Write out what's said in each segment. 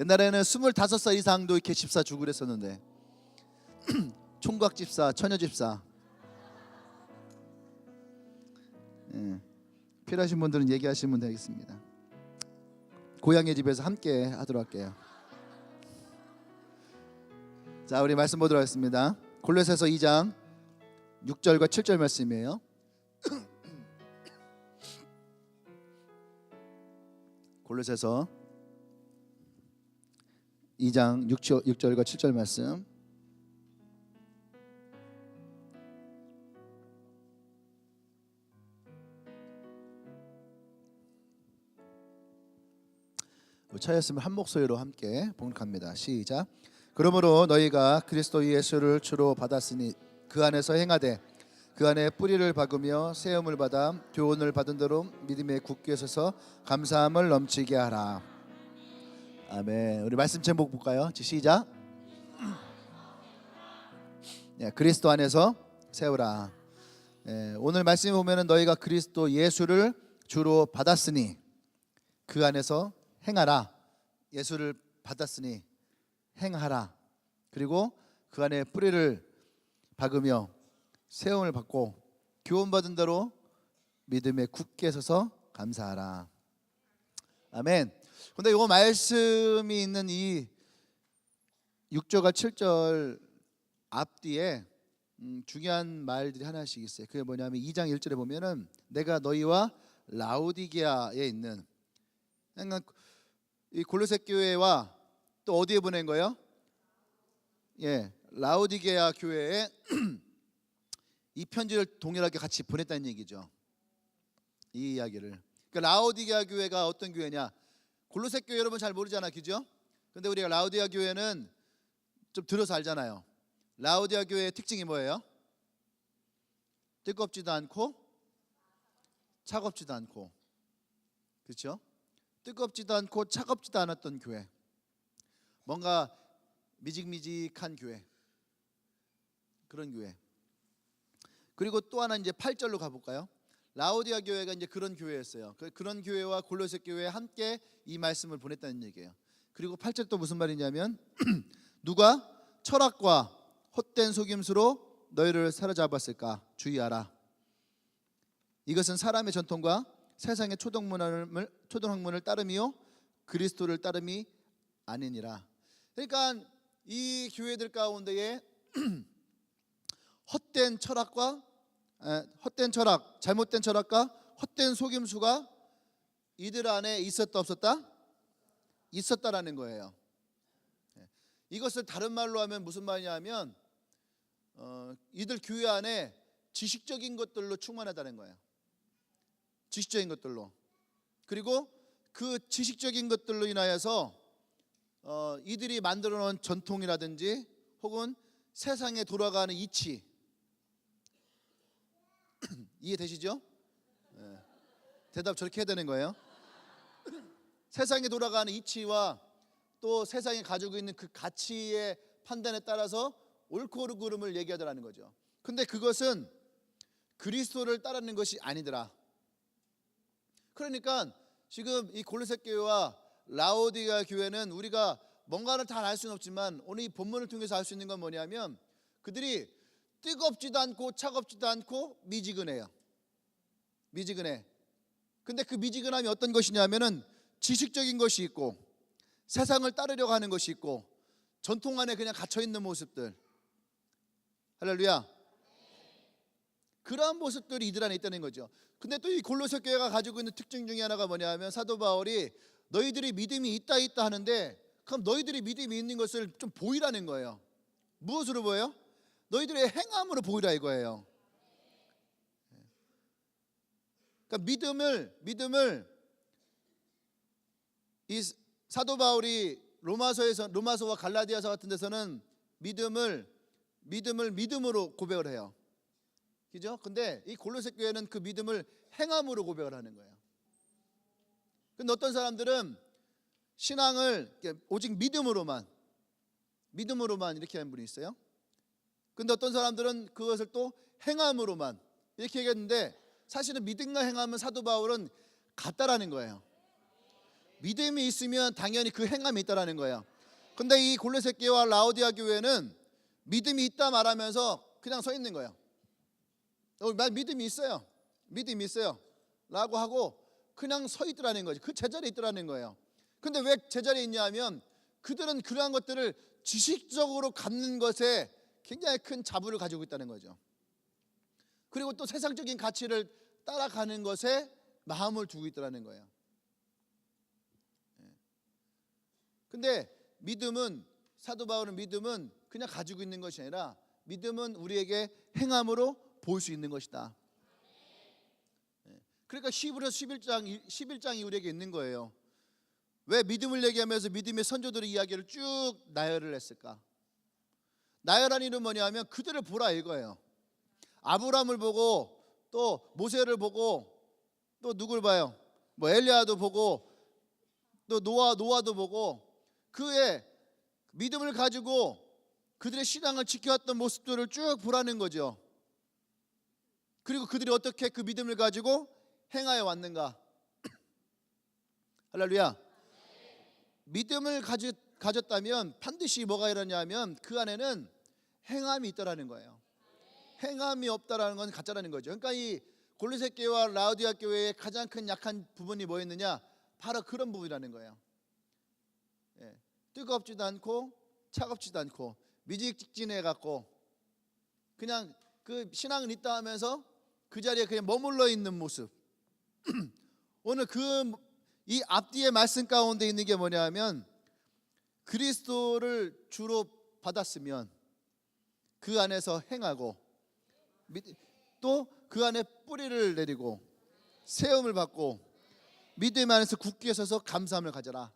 옛날에는 25살 이상도 이렇게 집사 주고 그랬었는데 총각 집사, 처녀 집사. 필요하신 분들은 얘기하시면 되겠습니다. 고향의 집에서 함께 하도록 할게요. 자, 우리 말씀 보도록 하겠습니다. 골로새서 2장 6절과 7절 말씀이에요. 골로새서 2장 6절과 7절 말씀. 차였으면 한 목소리로 함께 봉독합니다. 시작. 그러므로 너희가 그리스도 예수를 주로 받았으니 그 안에서 행하되 그 안에 뿌리를 박으며 세움을 받아 교훈을 받은 대로 믿음에 굳게 서서 감사함을 넘치게 하라. 아멘. 우리 말씀 제목 볼까요? 시작. 그리스도 안에서 세우라. 오늘 말씀에 보면은 너희가 그리스도 예수를 주로 받았으니 그 안에서 행하라. 예수를 받았으니 행하라. 그리고 그 안에 뿌리를 박으며 세움을 받고 교훈받은 대로 믿음에 굳게 서서 감사하라. 아멘. 근데 이 말씀이 있는 이 6절과 7절 앞뒤에 중요한 말들이 하나씩 있어요. 그게 뭐냐면 2장 1절에 보면은 내가 너희와 라오디게아에 있는, 그러니까 이 골로새 교회와 또 어디에 보낸 거예요? 라오디게아 교회에 이 편지를 동일하게 같이 보냈다는 얘기죠. 이 이야기를. 그러니까 라오디게아 교회가 어떤 교회냐? 골로새 교회 여러분 잘 모르잖아, 그죠? 근데 우리가 라오디게아 교회는 좀 들어서 알잖아요. 라오디게아 교회의 특징이 뭐예요? 뜨겁지도 않고 차갑지도 않고, 그렇죠? 뜨겁지도 않고 차갑지도 않았던 교회, 뭔가 미직미직한 교회, 그런 교회. 그리고 또 하나 이제 8절로 가볼까요? 라오디게아 교회가 이제 그런 교회였어요. 그런 교회와 골로새 교회에 함께 이 말씀을 보냈다는 얘기예요. 그리고 8절 또 무슨 말이냐면 누가 철학과 헛된 속임수로 너희를 사로잡았을까 주의하라. 이것은 사람의 전통과 세상의 초등학문을 따름이요 그리스도를 따름이 아니니라. 그러니까 이 교회들 가운데에 헛된 철학, 잘못된 철학과 헛된 속임수가 이들 안에 있었다 없었다? 있었다라는 거예요. 이것을 다른 말로 하면 무슨 말이냐면 이들 교회 안에 지식적인 것들로 충만하다는 거예요. 지식적인 것들로. 그리고 그 지식적인 것들로 인하여서 이들이 만들어 놓은 전통이라든지 혹은 세상에 돌아가는 이치, 이해되시죠? 대답 저렇게 해야 되는 거예요. 세상에 돌아가는 이치와 또 세상이 가지고 있는 그 가치의 판단에 따라서 옳고 그름을 얘기하더라는 거죠. 근데 그것은 그리스도를 따르는 것이 아니더라. 그러니까 지금 이 골로새 교회와 라오디게아 교회는 우리가 뭔가를 다 알 수는 없지만 오늘 이 본문을 통해서 알 수 있는 건 뭐냐면 그들이 뜨겁지도 않고 차갑지도 않고 미지근해요. 미지근해. 근데 그 미지근함이 어떤 것이냐면은 지식적인 것이 있고 세상을 따르려고 하는 것이 있고 전통 안에 그냥 갇혀 있는 모습들. 할렐루야. 그러한 모습들이 이들 안에 있다는 거죠. 근데 또 이 골로새 교회가 가지고 있는 특징 중에 하나가 뭐냐면 사도 바울이 너희들이 믿음이 있다 하는데 그럼 너희들이 믿음이 있는 것을 좀 보이라는 거예요. 무엇으로 보여요? 너희들의 행함으로 보이라 이거예요. 그러니까 믿음을 이 사도 바울이 로마서와 갈라디아서 같은 데서는 믿음으로 고백을 해요. 그죠? 근데 이 골로새 교회는 그 믿음을 행함으로 고백을 하는 거예요. 근데 어떤 사람들은 신앙을 오직 믿음으로만 이렇게 하는 분이 있어요. 근데 어떤 사람들은 그것을 또 행함으로만 이렇게 얘기했는데 사실은 믿음과 행함은 사도 바울은 같다라는 거예요. 믿음이 있으면 당연히 그 행함이 있다라는 거예요. 근데 이 골로새 교회와 라오디아 교회는 믿음이 있다 말하면서 그냥 서 있는 거예요. 믿음이 있어요. 믿음이 있어요. 라고 하고 그냥 서 있더라는 거죠. 그 제자리에 있더라는 거예요. 근데 왜 제자리에 있냐 하면 그들은 그러한 것들을 지식적으로 갖는 것에 굉장히 큰 자부를 가지고 있다는 거죠. 그리고 또 세상적인 가치를 따라가는 것에 마음을 두고 있더라는 거예요. 근데 믿음은, 사도 바울은 믿음은 그냥 가지고 있는 것이 아니라 믿음은 우리에게 행함으로 볼 수 있는 것이다. 그러니까 히브리서 11장이 우리에게 있는 거예요. 왜 믿음을 얘기하면서 믿음의 선조들의 이야기를 쭉 나열을 했을까? 나열한 이유는 뭐냐면 그들을 보라 이거예요. 아브라함을 보고 또 모세를 보고 또 누굴 봐요? 뭐 엘리야도 보고 또 노아도 보고 그의 믿음을 가지고 그들의 신앙을 지켜왔던 모습들을 쭉 보라는 거죠. 그리고 그들이 어떻게 그 믿음을 가지고 행하여 왔는가? 할렐루야. 믿음을 가졌다면 반드시 뭐가 일어나냐면 그 안에는 행함이 있다라는 거예요. 행함이 없다라는 건 가짜라는 거죠. 그러니까 이 골로새 교회와 라오디아 교회의 가장 큰 약한 부분이 뭐였느냐? 바로 그런 부분이라는 거예요. 뜨겁지도 않고 차갑지도 않고 미직직진해 갖고 그냥 그 신앙은 있다 하면서 그 자리에 그냥 머물러 있는 모습. 오늘 이 앞뒤의 말씀 가운데 있는 게 뭐냐면 그리스도를 주로 받았으면 그 안에서 행하고 또 그 안에 뿌리를 내리고 세움을 받고 믿음 안에서 굳게 서서 감사함을 가져라.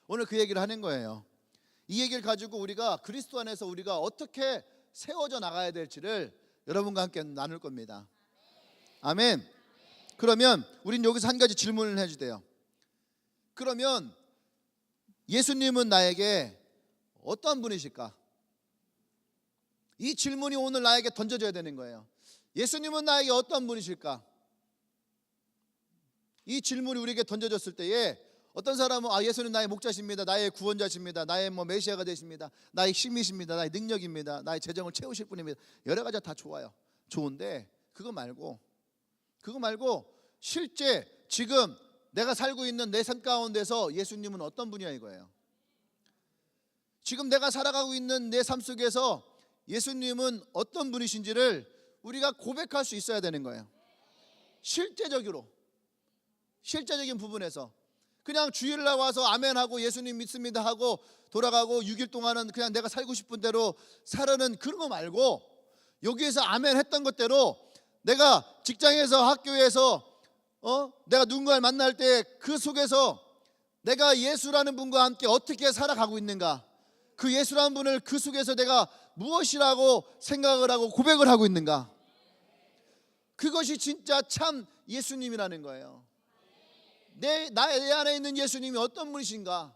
오늘 그 얘기를 하는 거예요. 이 얘기를 가지고 우리가 그리스도 안에서 우리가 어떻게 세워져 나가야 될지를 여러분과 함께 나눌 겁니다. 아멘. 그러면 우린 여기서 한 가지 질문을 해주세요. 그러면 예수님은 나에게 어떤 분이실까? 이 질문이 오늘 나에게 던져져야 되는 거예요. 예수님은 나에게 어떤 분이실까? 이 질문이 우리에게 던져졌을 때에 어떤 사람은 예수님 나의 목자십니다, 나의 구원자십니다, 나의 메시아가 되십니다, 나의 힘이십니다, 나의 능력입니다, 나의 재정을 채우실 분입니다. 여러 가지 다 좋아요. 좋은데 그거 말고 실제 지금 내가 살고 있는 내 삶 가운데서 예수님은 어떤 분이야 이거예요. 지금 내가 살아가고 있는 내 삶 속에서 예수님은 어떤 분이신지를 우리가 고백할 수 있어야 되는 거예요. 실제적인 부분에서 그냥 주일날 와서 아멘하고 예수님 믿습니다 하고 돌아가고 6일 동안은 그냥 내가 살고 싶은 대로 살아는 그런 거 말고 여기에서 아멘 했던 것대로 내가 직장에서 학교에서 내가 누군가를 만날 때 그 속에서 내가 예수라는 분과 함께 어떻게 살아가고 있는가, 그 예수라는 분을 그 속에서 내가 무엇이라고 생각을 하고 고백을 하고 있는가, 그것이 진짜 참 예수님이라는 거예요. 내 안에 있는 예수님이 어떤 분이신가,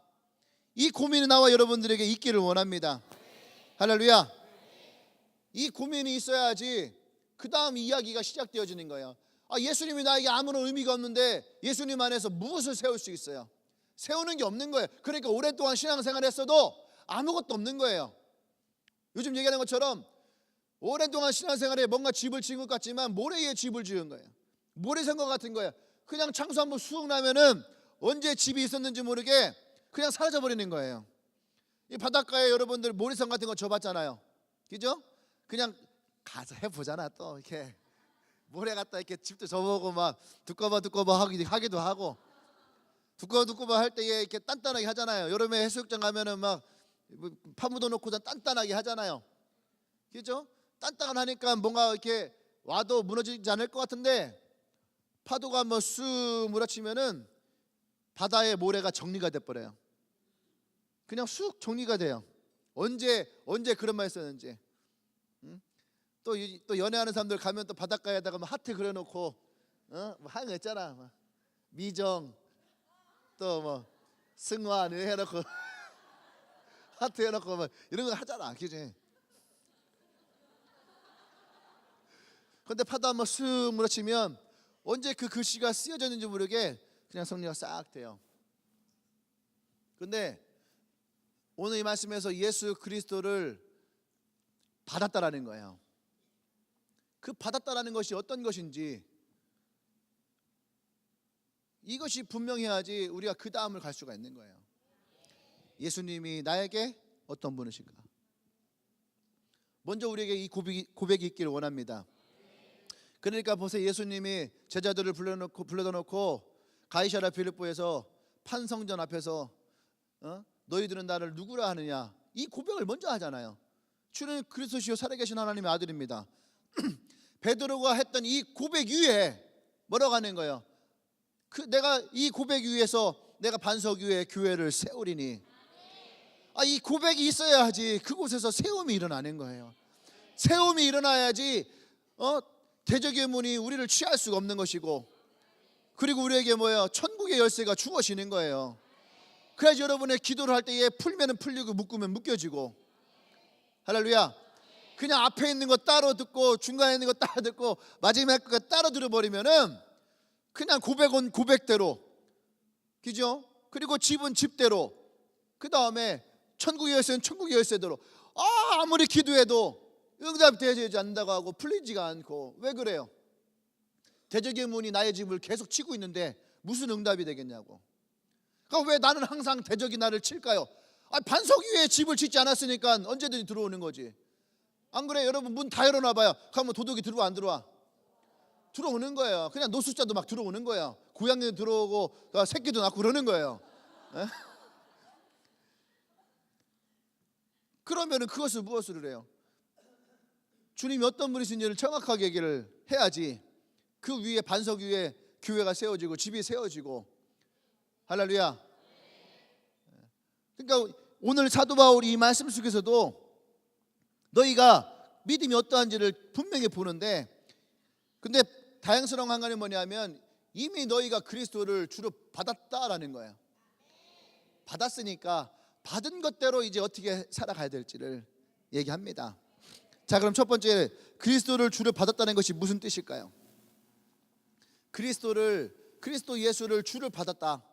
이 고민이 나와 여러분들에게 있기를 원합니다. 할렐루야. 이 고민이 있어야지 그 다음 이야기가 시작되어지는 거예요. 예수님이 나에게 아무런 의미가 없는데 예수님 안에서 무엇을 세울 수 있어요? 세우는 게 없는 거예요. 그러니까 오랫동안 신앙생활 했어도 아무것도 없는 거예요. 요즘 얘기하는 것처럼 오랫동안 신앙생활에 뭔가 집을 지은 것 같지만 모래 위에 집을 지은 거예요. 모래성과 같은 거예요. 그냥 창수 한번 쑥 나면은 언제 집이 있었는지 모르게 그냥 사라져 버리는 거예요. 이 바닷가에 여러분들 모래성 같은 거 줘봤잖아요. 그죠? 그냥 가서 해보잖아. 또 이렇게 모래 갖다 이렇게 집도 접어보고 막 두꺼봐 하기도 하고, 두꺼봐 할 때에 이렇게 단단하게 하잖아요. 여름에 해수욕장 가면은 막 파묻어 놓고 단단하게 하잖아요. 그죠? 단단하니까 뭔가 이렇게 와도 무너지지 않을 것 같은데 파도가 한번 쑥 몰아치면은 바다의 모래가 정리가 돼버려요. 그냥 쑥 정리가 돼요. 언제 그런 말 썼는지. 또 연애하는 사람들 가면 또 바닷가에다가 막 하트 그려놓고 뭐 하는 거 있잖아. 막 미정 또 뭐 승환 해놓고 하트 해놓고 막 이런 거 하잖아, 그지? 근데 파도 한번 쑥 몰아치면 언제 그 글씨가 쓰여졌는지 모르게 그냥 정리가 싹 돼요. 근데 오늘 이 말씀에서 예수 그리스도를 받았다라는 거예요. 그 받았다라는 것이 어떤 것인지 이것이 분명해야지 우리가 그 다음을 갈 수가 있는 거예요. 예수님이 나에게 어떤 분이실까? 먼저 우리에게 이 고백이 있기를 원합니다. 그러니까 보세요. 예수님이 제자들을 불러다 놓고 가이사랴 빌립보에서 판성전 앞에서 너희들은 나를 누구라 하느냐, 이 고백을 먼저 하잖아요. 주는 그리스도시요 살아계신 하나님의 아들입니다. 베드로가 했던 이 고백 위에 뭐라고 하는 거예요? 내가 이 고백 위에서 내가 반석 위에 교회를 세우리니. 이 고백이 있어야지 그곳에서 세움이 일어나는 거예요. 세움이 일어나야지 대적의 문이 우리를 취할 수가 없는 것이고, 그리고 우리에게 뭐예요? 천국의 열쇠가 주어지는 거예요. 그래야지 여러분의 기도를 할 때에 풀면은 풀리고 묶으면 묶여지고. 할렐루야. 그냥 앞에 있는 거 따로 듣고 중간에 있는 거 따로 듣고 마지막에 거 따로 들어버리면은 그냥 고백은 고백대로, 그죠? 그리고 집은 집대로, 그 다음에 천국의 열쇠는 천국의 열쇠대로. 아무리 기도해도 응답되지 않는다고 하고 풀리지가 않고. 왜 그래요? 대적의 문이 나의 집을 계속 치고 있는데 무슨 응답이 되겠냐고. 그러니까 왜 나는 항상 대적이 나를 칠까요? 반석 위에 집을 짓지 않았으니까 언제든지 들어오는 거지. 안 그래? 여러분 문 다 열어놔봐요. 그러면 도둑이 들어와 안 들어와? 들어오는 거예요. 그냥 노숙자도 막 들어오는 거예요. 고양이도 들어오고 새끼도 낳고 그러는 거예요. 에? 그러면은 그것을 무엇으로 해요? 주님이 어떤 분이신지를 정확하게 얘기를 해야지 그 위에 반석 위에 교회가 세워지고 집이 세워지고. 할렐루야. 그러니까 오늘 사도 바울이 이 말씀 속에서도 너희가 믿음이 어떠한지를 분명히 보는데, 근데 다양스러운 한간이 뭐냐면 이미 너희가 그리스도를 주로 받았다라는 거예요. 받았으니까 받은 것대로 이제 어떻게 살아가야 될지를 얘기합니다. 자, 그럼 첫 번째, 그리스도를 주로 받았다는 것이 무슨 뜻일까요? 그리스도 예수를 주를 받았다,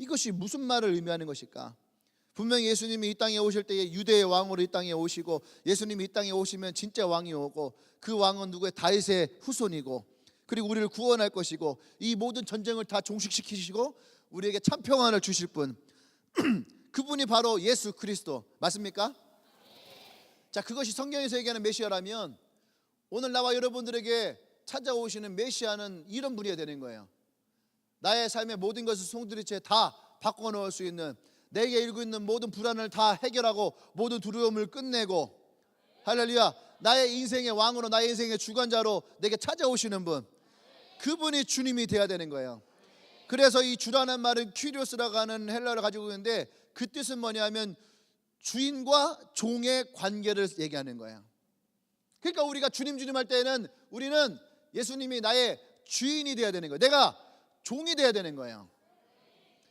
이것이 무슨 말을 의미하는 것일까? 분명히 예수님이 이 땅에 오실 때에 유대의 왕으로 이 땅에 오시고, 예수님이 이 땅에 오시면 진짜 왕이 오고, 그 왕은 누구의? 다윗의 후손이고, 그리고 우리를 구원할 것이고, 이 모든 전쟁을 다 종식시키시고 우리에게 참 평안을 주실 분 그분이 바로 예수 그리스도 맞습니까? 자, 그것이 성경에서 얘기하는 메시아라면 오늘 나와 여러분들에게 찾아오시는 메시아는 이런 분이어야 되는 거예요. 나의 삶의 모든 것을 송두리째 다 바꿔놓을 수 있는, 내게 일고 있는 모든 불안을 다 해결하고 모든 두려움을 끝내고, 할렐루야, 나의 인생의 왕으로, 나의 인생의 주관자로 내게 찾아오시는 분, 그분이 주님이 되어야 되는 거예요. 그래서 이 주라는 말은 퀴리오스라고 하는 헬라어를 가지고 있는데, 그 뜻은 뭐냐면 주인과 종의 관계를 얘기하는 거예요. 그러니까 우리가 주님 할 때는 우리는 예수님이 나의 주인이 되어야 되는 거예요. 내가 종이 되어야 되는 거예요.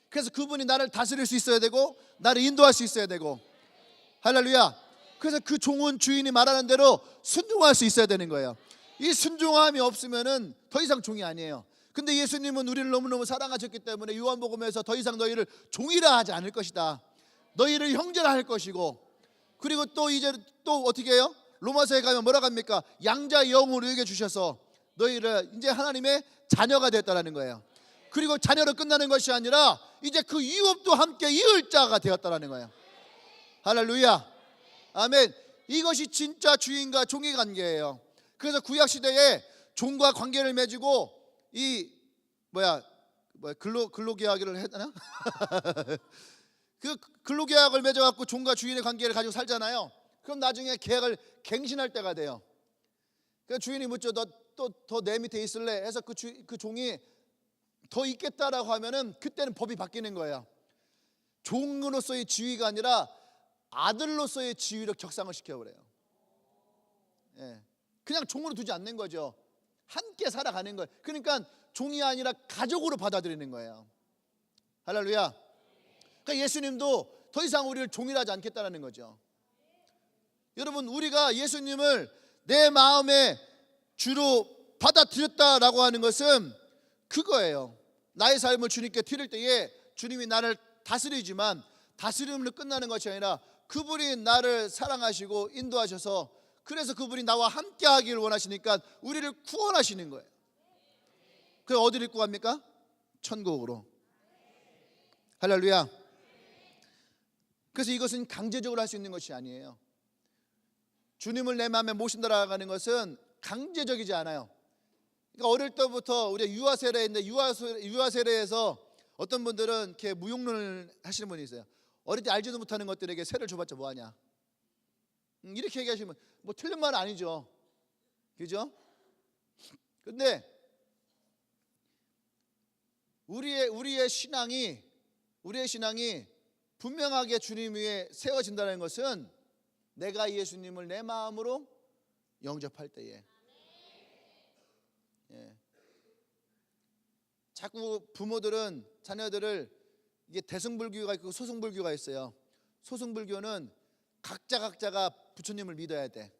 그래서 그분이 나를 다스릴 수 있어야 되고 나를 인도할 수 있어야 되고. 할렐루야. 그래서 그 종은 주인이 말하는 대로 순종할 수 있어야 되는 거예요. 이 순종함이 없으면은 더 이상 종이 아니에요. 근데 예수님은 우리를 너무너무 사랑하셨기 때문에 요한복음에서 더 이상 너희를 종이라 하지 않을 것이다, 너희를 형제라 할 것이고, 그리고 또 이제 또 어떻게 해요? 로마서에 가면 뭐라고 합니까? 양자 영으로 여겨 주셔서 너희를 이제 하나님의 자녀가 됐다라는 거예요. 그리고 자녀로 끝나는 것이 아니라 이제 그 유업도 함께 이을 자가 되었다라는 거예요. 할렐루야. 아멘. 이것이 진짜 주인과 종의 관계예요. 그래서 구약 시대에 종과 관계를 맺고 이 근로계약을 했나? 그 근로계약을 맺어갖고 종과 주인의 관계를 가지고 살잖아요. 그럼 나중에 계약을 갱신할 때가 돼요. 그 주인이 묻죠. 너 더 내 밑에 있을래? 해서 그 종이 더 있겠다라고 하면은 그때는 법이 바뀌는 거예요. 종으로서의 지위가 아니라 아들로서의 지위로 격상을 시켜버려요. 예. 그냥 종으로 두지 않는 거죠. 함께 살아가는 거예요. 그러니까 종이 아니라 가족으로 받아들이는 거예요. 할렐루야. 그러니까 예수님도 더 이상 우리를 종이라 하지 않겠다는 거죠. 여러분, 우리가 예수님을 내 마음에 주로 받아들였다라고 하는 것은 그거예요. 나의 삶을 주님께 드릴 때에 주님이 나를 다스리지만 다스림으로 끝나는 것이 아니라 그분이 나를 사랑하시고 인도하셔서 그래서 그분이 나와 함께 하기를 원하시니까 우리를 구원하시는 거예요. 그래서 어디를 입고 갑니까? 천국으로. 할렐루야. 그래서 이것은 강제적으로 할 수 있는 것이 아니에요. 주님을 내 마음에 모신다라는 것은 강제적이지 않아요. 그러니까 어릴 때부터 우리가 유아 세례인데 유아 세례에서 어떤 분들은 이렇게 무용론을 하시는 분이 있어요. 어릴 때 알지도 못하는 것들에게 세례를 줘봤자 뭐하냐, 이렇게 얘기하시면 뭐 틀린 말은 아니죠. 그죠? 근데 우리의 신앙이 분명하게 주님 위에 세워진다는 것은 내가 예수님을 내 마음으로 영접할 때에. 자꾸 부모들은 자녀들을, 이게 대승불교가 있고 소승불교가 있어요. 소승불교는 각자가 부처님을 믿어야 돼.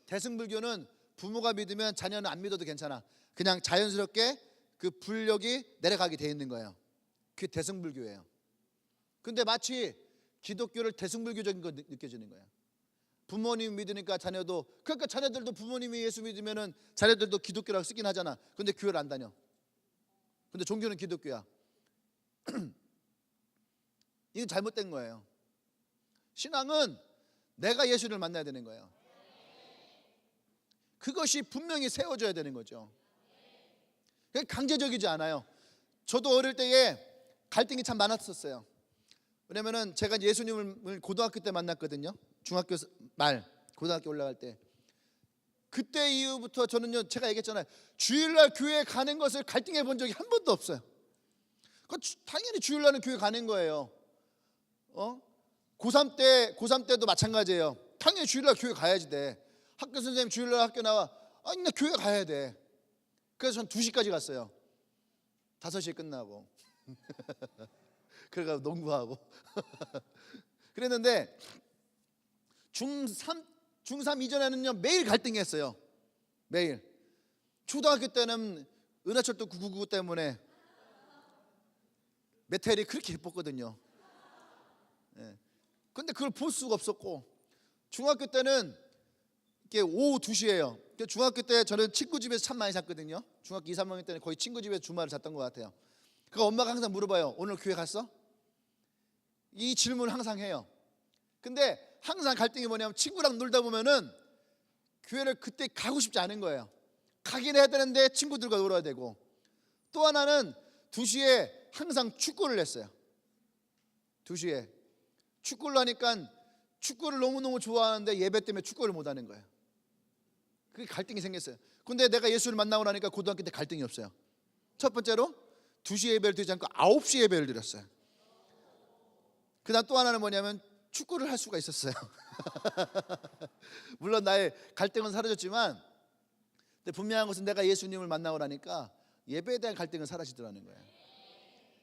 대승불교는 부모가 믿으면 자녀는 안 믿어도 괜찮아. 그냥 자연스럽게 그 불력이 내려가게 돼 있는 거예요. 그게 대승불교예요. 근데 마치 기독교를 대승불교적인 거 느껴지는 거예요. 부모님 믿으니까 자녀도, 그러니까 자녀들도 부모님이 예수 믿으면은 자녀들도 기독교라고 쓰긴 하잖아. 근데 교회를 안 다녀. 근데 종교는 기독교야. 이건 잘못된 거예요. 신앙은 내가 예수를 만나야 되는 거예요. 그것이 분명히 세워져야 되는 거죠. 강제적이지 않아요. 저도 어릴 때에 갈등이 참 많았었어요. 왜냐면은 제가 예수님을 고등학교 때 만났거든요. 중학교 말 고등학교 올라갈 때. 그때 이후부터 저는요, 제가 얘기했잖아요, 주일날 교회 가는 것을 갈등해 본 적이 한 번도 없어요. 당연히 주일날은 교회 가는 거예요. 고3 때도 마찬가지예요. 당연히 주일날 교회 가야지 돼. 학교 선생님 주일날 학교 나와, 아니 나 교회 가야 돼. 그래서 전 2시까지 갔어요. 5시에 끝나고 그래가 농구하고 그랬는데 중3 이전에는요 매일 갈등했어요. 매일. 초등학교 때는 은하철도 999 때문에 메텔이 그렇게 예뻤거든요. 근데 그걸 볼 수가 없었고, 중학교 때는 이게 오후 2시예요. 중학교 때 저는 친구 집에서 참 많이 잤거든요. 중학교 2, 3학년 때는 거의 친구 집에서 주말을 잤던 것 같아요. 그러니까 엄마가 항상 물어봐요. 오늘 교회 갔어? 이 질문을 항상 해요. 근데 항상 갈등이 뭐냐면 친구랑 놀다 보면은 교회를 그때 가고 싶지 않은 거예요. 가긴 해야 되는데 친구들과 놀아야 되고, 또 하나는 2시에 항상 축구를 했어요. 2시에 축구를 하니까 축구를 너무너무 좋아하는데 예배 때문에 축구를 못 하는 거예요. 그게 갈등이 생겼어요. 근데 내가 예수를 만나고 나니까 고등학교 때 갈등이 없어요. 첫 번째로 2시 예배를 드리지 않고 9시 예배를 드렸어요. 그 다음 또 하나는 뭐냐면 축구를 할 수가 있었어요. 물론 나의 갈등은 사라졌지만, 근데 분명한 것은 내가 예수님을 만나고 나니까 예배에 대한 갈등은 사라지더라는 거예요.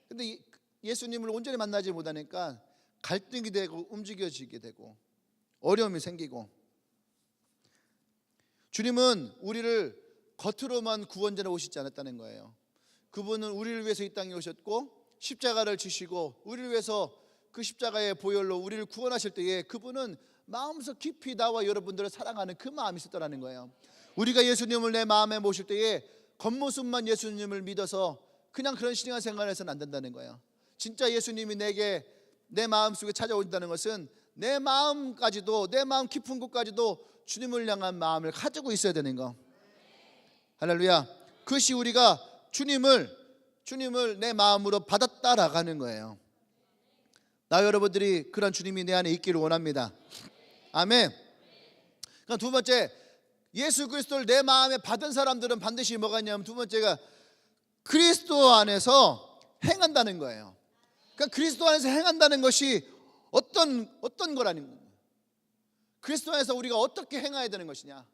근데 예수님을 온전히 만나지 못하니까 갈등이 되고 움직여지게 되고 어려움이 생기고. 주님은 우리를 겉으로만 구원자로 오시지 않았다는 거예요. 그분은 우리를 위해서 이 땅에 오셨고 십자가를 지시고 우리를 위해서 그 십자가의 보혈로 우리를 구원하실 때에 그분은 마음속 깊이 나와 여러분들을 사랑하는 그 마음이 있었다는 거예요. 우리가 예수님을 내 마음에 모실 때에 겉모습만 예수님을 믿어서 그냥 그런 신앙생활을 해서는 안 된다는 거예요. 진짜 예수님이 내게 내 마음속에 찾아오신다는 것은 내 마음까지도, 내 마음 깊은 곳까지도 주님을 향한 마음을 가지고 있어야 되는 거. 할렐루야. 그것이 우리가 주님을 내 마음으로 받아 따라가는 거예요. 나 여러분들이 그런 주님이 내 안에 있기를 원합니다. 아멘. 그럼 두 번째, 예수 그리스도를 내 마음에 받은 사람들은 반드시 뭐가 있냐면, 두 번째가 그리스도 안에서 행한다는 거예요. 그러니까 그리스도 안에서 행한다는 것이 어떤 거라는 거예요. 그리스도 안에서 우리가 어떻게 행해야 되는 것이냐.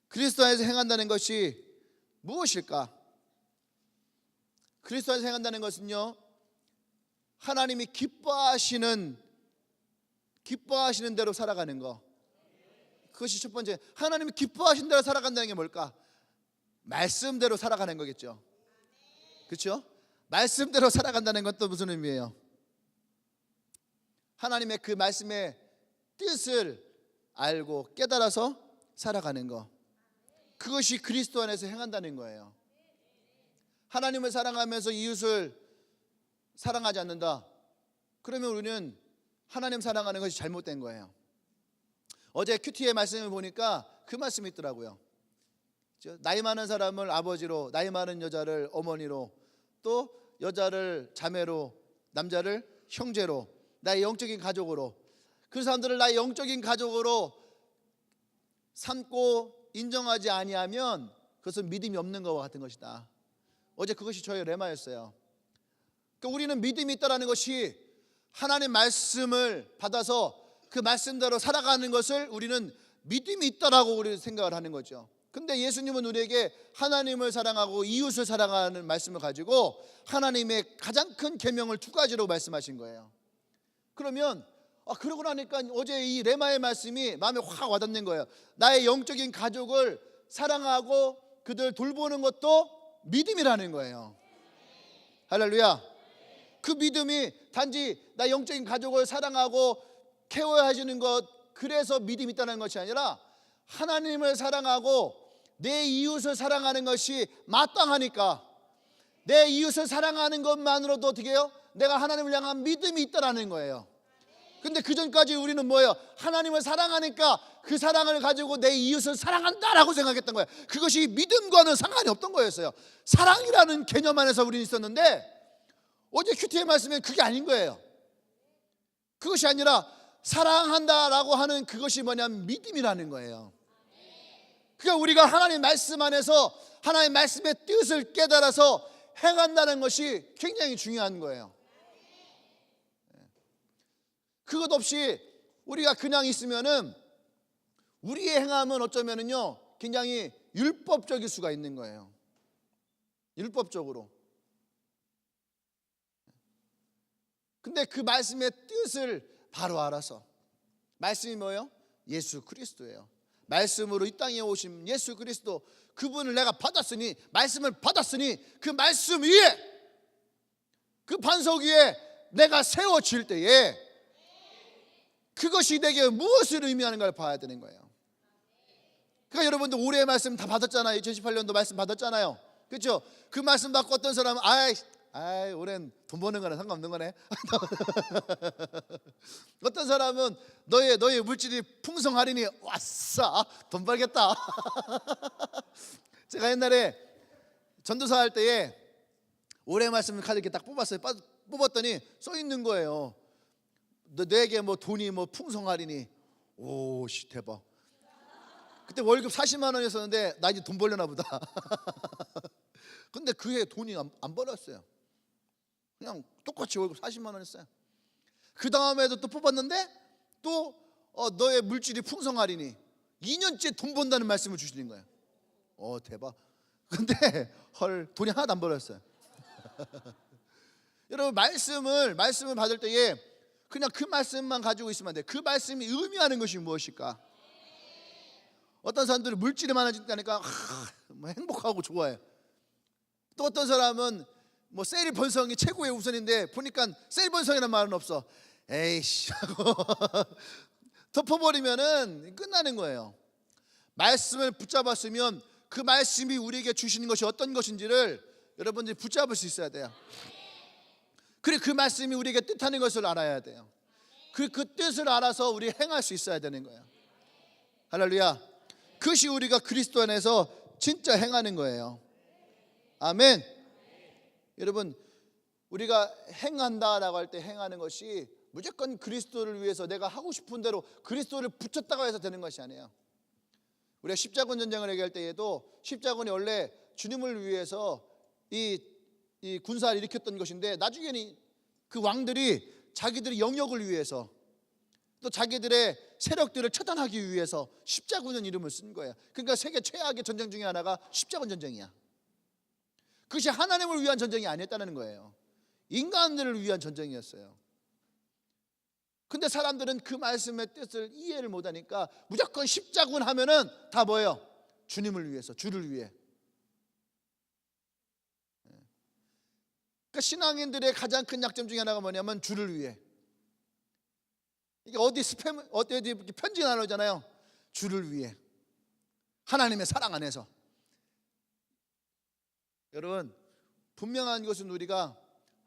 그리스도 안에서 행한다는 것이 무엇일까? 그리스도 안에서 행한다는 것은요, 하나님이 기뻐하시는 대로 살아가는 거. 그것이 첫 번째. 하나님이 기뻐하신 대로 살아간다는 게 뭘까? 말씀대로 살아가는 거겠죠. 그렇죠? 말씀대로 살아간다는 건 또 무슨 의미예요? 하나님의 그 말씀의 뜻을 알고 깨달아서 살아가는 거, 그것이 그리스도 안에서 행한다는 거예요. 하나님을 사랑하면서 이웃을 사랑하지 않는다, 그러면 우리는 하나님 사랑하는 것이 잘못된 거예요. 어제 큐티의 말씀을 보니까 그 말씀이 있더라고요. 나이 많은 사람을 아버지로, 나이 많은 여자를 어머니로, 또 여자를 자매로, 남자를 형제로, 나의 영적인 가족으로, 그 사람들을 나의 영적인 가족으로 삼고 인정하지 아니하면 그것은 믿음이 없는 것과 같은 것이다. 어제 그것이 저의 레마였어요. 그러니까 우리는 믿음이 있다는 것이 하나님 말씀을 받아서 그 말씀대로 살아가는 것을 우리는 믿음이 있다라고 우리 생각을 하는 거죠. 근데 예수님은 우리에게 하나님을 사랑하고 이웃을 사랑하는 말씀을 가지고 하나님의 가장 큰 계명을 두 가지로 말씀하신 거예요. 그러면 그러고 나니까 어제 이 레마의 말씀이 마음에 확 와닿는 거예요. 나의 영적인 가족을 사랑하고 그들 돌보는 것도 믿음이라는 거예요. 할렐루야. 그 믿음이 단지 나 영적인 가족을 사랑하고 케어해 주는 것, 그래서 믿음이 있다는 것이 아니라 하나님을 사랑하고 내 이웃을 사랑하는 것이 마땅하니까 내 이웃을 사랑하는 것만으로도 어떻게 해요? 내가 하나님을 향한 믿음이 있다는 거예요. 근데 그 전까지 우리는 뭐예요? 하나님을 사랑하니까 그 사랑을 가지고 내 이웃을 사랑한다라고 생각했던 거예요. 그것이 믿음과는 상관이 없던 거였어요. 사랑이라는 개념 안에서 우리는 있었는데 어제 큐티의 말씀은 그게 아닌 거예요. 그것이 아니라 사랑한다라고 하는 그것이 뭐냐면 믿음이라는 거예요. 그러니까 우리가 하나님 말씀 안에서 하나님 말씀의 뜻을 깨달아서 행한다는 것이 굉장히 중요한 거예요. 그것 없이 우리가 그냥 있으면은 우리의 행함은 어쩌면은요 굉장히 율법적일 수가 있는 거예요. 율법적으로. 근데 그 말씀의 뜻을 바로 알아서, 말씀이 뭐예요? 예수 그리스도예요. 말씀으로 이 땅에 오신 예수 그리스도, 그분을 내가 받았으니, 말씀을 받았으니 그 말씀 위에, 그 반석 위에 내가 세워질 때에 그것이 내게 무엇을 의미하는가를 봐야 되는 거예요. 그러니까 여러분들 올해의 말씀 다 받았잖아요. 2018년도 말씀 받았잖아요. 그렇죠? 그 말씀 받고 어떤 사람은 올해는 돈 버는 거랑 상관없는 거네. 어떤 사람은 너의 물질이 풍성하리니 왔어, 돈 벌겠다. 제가 옛날에 전도사 할 때에 올해 말씀 카드 이렇게 딱 뽑았어요. 뽑았더니 써 있는 거예요. 너에게 뭐 돈이 뭐 풍성하리니. 오씨 대박. 그때 월급 40만 원이었었는데 나 이제 돈 벌려나 보다. 근데 그 해 돈이 안 벌었어요. 그냥 똑같이 월급 40만 원 했어요. 그 다음에도 또 뽑았는데 또 너의 물질이 풍성하리니 2년째 돈 번다는 말씀을 주시는 거예요. 대박. 근데 돈이 하나도 안 벌었어요. 여러분 말씀을 받을 때에 그냥 그 말씀만 가지고 있으면 안 돼요. 그 말씀이 의미하는 것이 무엇일까? 어떤 사람들은 물질이 많아진다니까 뭐 행복하고 좋아해요. 또 어떤 사람은 뭐 세일 번성이 최고의 우선인데 보니까 세일 번성이라는 말은 없어. 에이씨 하고 덮어버리면은 끝나는 거예요. 말씀을 붙잡았으면 그 말씀이 우리에게 주시는 것이 어떤 것인지를 여러분들이 붙잡을 수 있어야 돼요. 그리고 그 말씀이 우리에게 뜻하는 것을 알아야 돼요. 그 뜻을 알아서 우리 행할 수 있어야 되는 거예요. 할렐루야. 그것이 우리가 그리스도 안에서 진짜 행하는 거예요. 아멘. 여러분 우리가 행한다라고 할 때 행하는 것이 무조건 그리스도를 위해서 내가 하고 싶은 대로 그리스도를 붙였다고 해서 되는 것이 아니에요. 우리가 십자군 전쟁을 얘기할 때에도 십자군이 원래 주님을 위해서 이 군사를 일으켰던 것인데 나중에는 그 왕들이 자기들의 영역을 위해서 또 자기들의 세력들을 처단하기 위해서 십자군이라는 이름을 쓴 거예요. 그러니까 세계 최악의 전쟁 중에 하나가 십자군 전쟁이야. 그것이 하나님을 위한 전쟁이 아니었다는 거예요. 인간들을 위한 전쟁이었어요. 근데 사람들은 그 말씀의 뜻을 이해를 못하니까 무조건 십자군 하면은 다 뭐예요? 주님을 위해서, 주를 위해. 그러니까 신앙인들의 가장 큰 약점 중에 하나가 뭐냐면 주를 위해. 이게 어디 스팸 어디 이렇게 편지 나누잖아요. 주를 위해, 하나님의 사랑 안에서. 여러분, 분명한 것은 우리가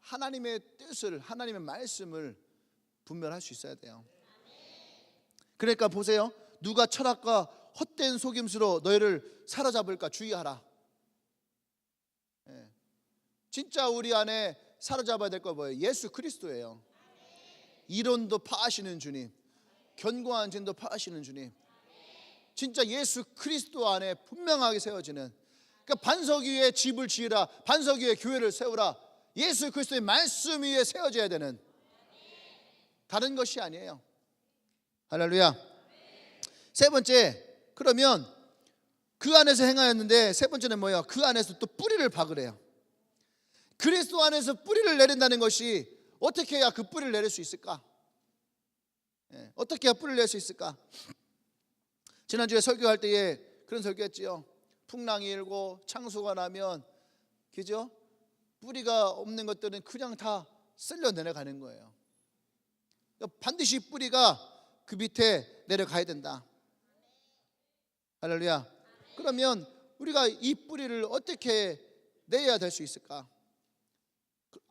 하나님의 뜻을, 하나님의 말씀을 분별할 수 있어야 돼요. 그러니까 보세요. 누가 철학과 헛된 속임수로 너희를 사로잡을까 주의하라. 진짜 우리 안에 사로잡아야 될 거 뭐예요? 예수 그리스도예요. 이론도 파하시는 주님, 견고한 진도 파하시는 주님, 진짜 예수 그리스도 안에 분명하게 세워지는, 그러니까 반석 위에 집을 지으라, 반석 위에 교회를 세우라. 예수 그리스도의 말씀 위에 세워져야 되는, 다른 것이 아니에요. 할렐루야. 세 번째, 그러면 그 안에서 행하였는데, 세 번째는 뭐예요? 그 안에서 또 뿌리를 박으래요. 그리스도 안에서 뿌리를 내린다는 것이 어떻게 해야 그 뿌리를 내릴 수 있을까? 어떻게 해야 뿌리를 낼 수 있을까? 지난주에 설교할 때에 그런 설교했지요. 풍랑이 일고 창수가 나면, 그죠? 뿌리가 없는 것들은 그냥 다 쓸려 내려가는 거예요. 반드시 뿌리가 그 밑에 내려가야 된다. 할렐루야. 그러면 우리가 이 뿌리를 어떻게 내야 될 수 있을까?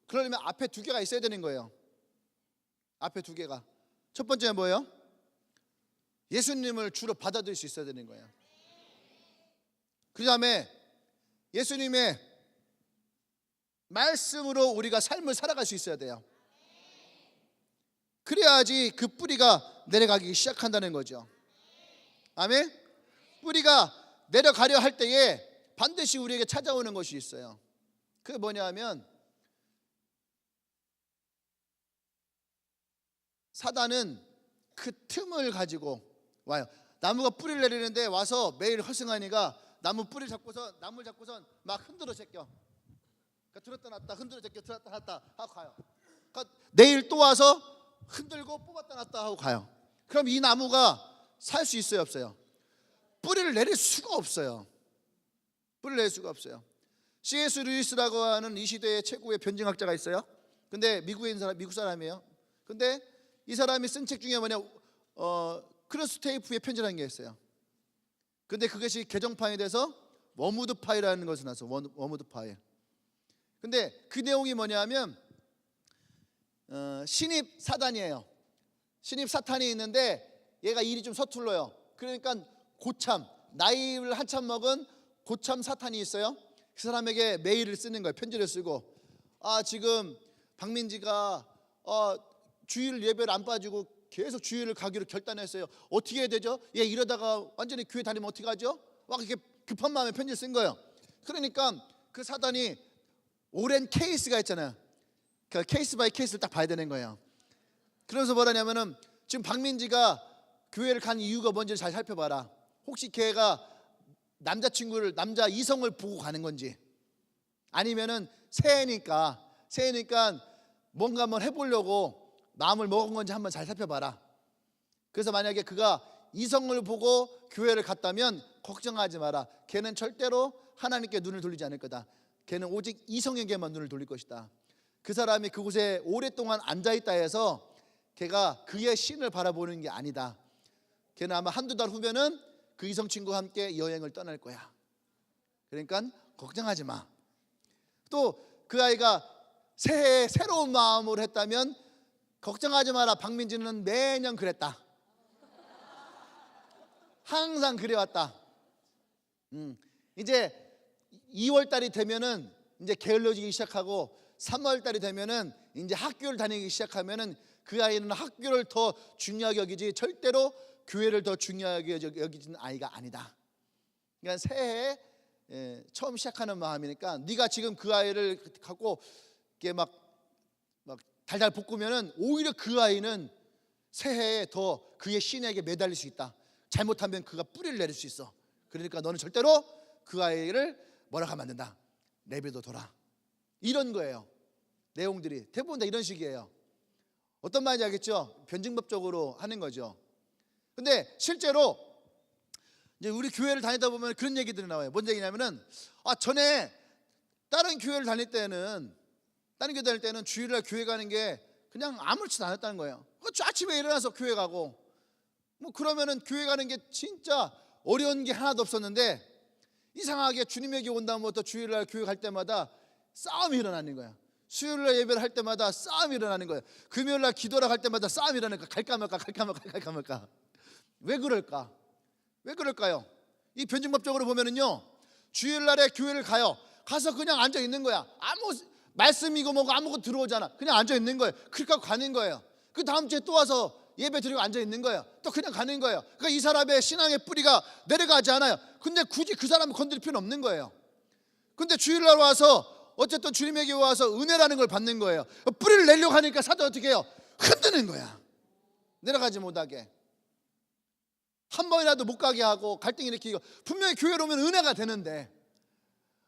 그러려면 앞에 두 개가 있어야 되는 거예요. 앞에 두 개가. 첫 번째는 뭐예요? 예수님을 주로 받아들일 수 있어야 되는 거예요. 그 다음에 예수님의 말씀으로 우리가 삶을 살아갈 수 있어야 돼요. 그래야지 그 뿌리가 내려가기 시작한다는 거죠. 아멘. 뿌리가 내려가려 할 때에 반드시 우리에게 찾아오는 것이 있어요. 그게 뭐냐 하면, 사단은 그 틈을 가지고 와요. 나무가 뿌리를 내리는데 와서 매일 허승하니까 나무 뿌리를 잡고선, 나무를 잡고선 막 흔들어 제껴. 그러니까 들었다 놨다 흔들어 제껴, 들었다 놨다 하고 가요. 그러니까 내일 또 와서 흔들고 뽑았다 놨다 하고 가요. 그럼 이 나무가 살 수 있어요, 없어요? 뿌리를 내릴 수가 없어요. 뿌리를 내릴 수가 없어요. C.S. 루이스라고 하는 이 시대의 최고의 변증학자가 있어요. 근데 미국 사람이에요. 근데 이 사람이 쓴 책 중에 뭐냐, 크로스테이프에 편지라는 게 있어요. 근데 그것이 개정판이 돼서 워무드 파이라는 것이 나서 워무드 파이. 근데 그 내용이 뭐냐면, 신입 사단이에요. 신입 사탄이 있는데 얘가 일이 좀 서툴러요. 그러니까 고참, 나이를 한참 먹은 고참 사탄이 있어요. 그 사람에게 메일을 쓰는 거예요. 편지를 쓰고, 지금 박민지가 주일 예배를 안 빠지고 계속 주일을 가기로 결단했어요. 어떻게 해야 되죠? 얘 이러다가 완전히 교회 다니면 어떻게 하죠? 막 이렇게 급한 마음에 편지를 쓴 거예요. 그러니까 그 사단이 오랜 케이스가 있잖아요. 그 케이스 바이 케이스를 딱 봐야 되는 거예요. 그래서 뭐라냐면은, 지금 박민지가 교회를 간 이유가 뭔지를 잘 살펴봐라. 혹시 걔가 남자친구를, 남자 이성을 보고 가는 건지, 아니면은 새해니까 뭔가 한번 해보려고 마음을 먹은 건지 한번 잘 살펴봐라. 그래서 만약에 그가 이성을 보고 교회를 갔다면 걱정하지 마라. 걔는 절대로 하나님께 눈을 돌리지 않을 거다. 걔는 오직 이성에게만 눈을 돌릴 것이다. 그 사람이 그곳에 오랫동안 앉아있다 해서 걔가 그의 신을 바라보는 게 아니다. 걔는 아마 한두 달 후면은 그 이성 친구와 함께 여행을 떠날 거야. 그러니까 걱정하지 마. 또 그 아이가 새해에 새로운 마음으로 했다면 걱정하지 마라. 박민지는 매년 그랬다. 항상 그래왔다. 이제 2월 달이 되면은 이제 게을러지기 시작하고, 3월 달이 되면은 이제 학교를 다니기 시작하면은 그 아이는 학교를 더 중요하게 여기지 절대로 교회를 더 중요하게 여기지는 아이가 아니다. 그러니까 새해에 처음 시작하는 마음이니까, 네가 지금 그 아이를 갖고 이렇게 막 달달 볶으면은 오히려 그 아이는 새해에 더 그의 신에게 매달릴 수 있다. 잘못하면 그가 뿌리를 내릴 수 있어. 그러니까 너는 절대로 그 아이를 뭐라 하면 안 된다. 내버려둬라. 이런 거예요. 내용들이 대부분 다 이런 식이에요. 어떤 말인지 알겠죠? 변증법적으로 하는 거죠. 근데 실제로 이제 우리 교회를 다니다 보면 그런 얘기들이 나와요. 뭔 얘기냐면은, 전에 다른 교회를 다닐 때는 주일날 교회 가는 게 그냥 아무렇지도 않았다는 거예요. 아침에 일어나서 교회 가고 뭐 그러면은 교회 가는 게 진짜 어려운 게 하나도 없었는데 이상하게 주님에게 온 다음부터 주일날 교회 갈 때마다 싸움이 일어나는 거야. 수요일날 예배를 할 때마다 싸움이 일어나는 거예요. 금요일날 기도를 할 때마다 싸움이 일어나는 거야. 갈까 말까. 왜 그럴까? 왜 그럴까요? 이 변증법적으로 보면은요, 주일날에 교회를 가서 그냥 앉아 있는 거야. 아무 말씀이고 뭐고 아무것도 들어오잖아. 그냥 앉아 있는 거예요. 그러니까 가는 거예요. 그 다음 주에 또 와서 예배 드리고 앉아 있는 거예요. 또 그냥 가는 거예요. 그러니까 이 사람의 신앙의 뿌리가 내려가지 않아요. 근데 굳이 그 사람을 건드릴 필요는 없는 거예요. 근데 주일날 와서 어쨌든 주님에게 와서 은혜라는 걸 받는 거예요. 뿌리를 내려고 하니까 사도 어떻게 해요? 흔드는 거야. 내려가지 못하게. 한 번이라도 못 가게 하고 갈등이 일으키고. 분명히 교회로 오면 은혜가 되는데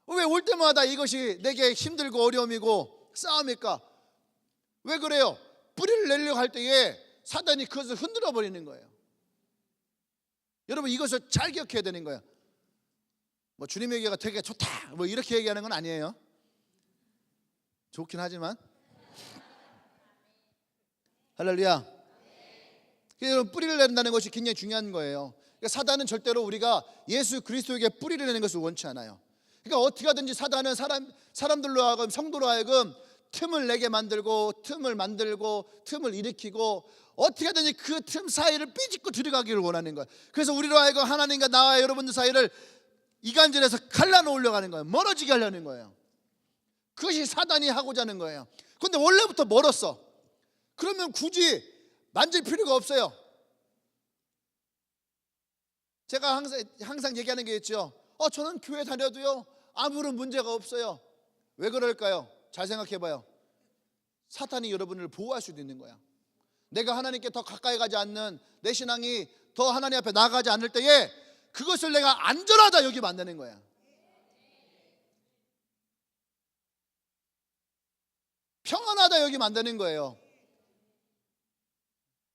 왜 올 때마다 이것이 내게 힘들고 어려움이고 싸움일까? 왜 그래요? 뿌리를 내려고 할 때에 사단이 그것을 흔들어 버리는 거예요. 여러분 이것을 잘 기억해야 되는 거예요. 뭐 주님의 교회가 되게 좋다 뭐 이렇게 얘기하는 건 아니에요. 좋긴 하지만 할렐루야. 그래서 뿌리를 내린다는 것이 굉장히 중요한 거예요. 그러니까 사단은 절대로 우리가 예수 그리스도에게 뿌리를 내는 것을 원치 않아요. 그러니까 어떻게 하든지 사단은 사람들로 하여금 성도로 하여금 틈을 내게 만들고 틈을 일으키고 어떻게 하든지 그 틈 사이를 삐짓고 들어가기를 원하는 거예요. 그래서 우리로 하여금 하나님과 나와 여러분들 사이를 이간질해서 갈라놓으려고 하는 거예요. 멀어지게 하려는 거예요. 그것이 사단이 하고자 하는 거예요. 그런데 원래부터 멀었어. 그러면 굳이 만질 필요가 없어요. 제가 항상 얘기하는 게 있죠. 저는 교회 다녀도요 아무런 문제가 없어요. 왜 그럴까요? 잘 생각해봐요. 사탄이 여러분을 보호할 수도 있는 거야. 내가 하나님께 더 가까이 가지 않는 내 신앙이 더 하나님 앞에 나아가지 않을 때에 그것을 내가 안전하다 여기면 안 되는 거야. 평안하다 여기면 안 되는 거예요.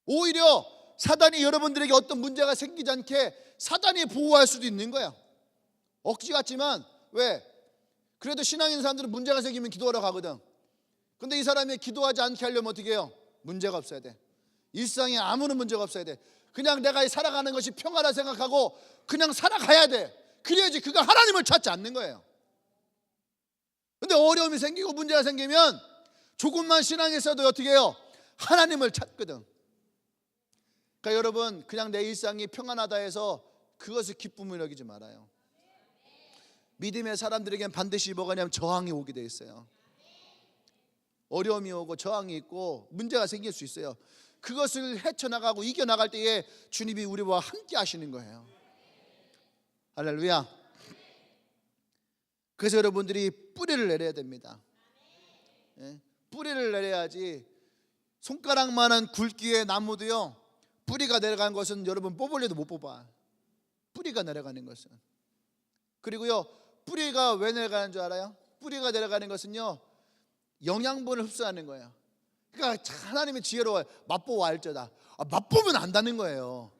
오히려 사단이 여러분들에게 어떤 문제가 생기지 않게 사단이 보호할 수도 있는 거야. 억지 같지만 왜? 그래도 신앙 있는 사람들은 문제가 생기면 기도하러 가거든. 근데 이 사람이 기도하지 않게 하려면 어떻게 해요? 문제가 없어야 돼. 일상에 아무런 문제가 없어야 돼. 그냥 내가 살아가는 것이 평화라 생각하고 그냥 살아가야 돼. 그래야지 그가 하나님을 찾지 않는 거예요. 근데 어려움이 생기고 문제가 생기면 조금만 신앙이 있어도 어떻게 해요? 하나님을 찾거든. 그러니까 여러분 그냥 내 일상이 평안하다 해서 그것을 기쁨을 여기지 말아요. 믿음의 사람들에겐 반드시 뭐가 냐면 저항이 오게 돼 있어요. 어려움이 오고 저항이 있고 문제가 생길 수 있어요. 그것을 헤쳐나가고 이겨나갈 때에 주님이 우리와 함께 하시는 거예요. 할렐루야. 그래서 여러분들이 뿌리를 내려야 됩니다. 뿌리를 내려야지. 손가락만한 굵기의 나무도요 뿌리가 내려간 것은 여러분 뽑으려도 못 뽑아. 뿌리가 내려가는 것은. 그리고요 뿌리가 왜 내려가는 줄 알아요? 뿌리가 내려가는 것은요 영양분을 흡수하는 거예요. 그러니까 하나님의 지혜로워요. 맛보고 알쩌다. 맛보면 안다는 거예요.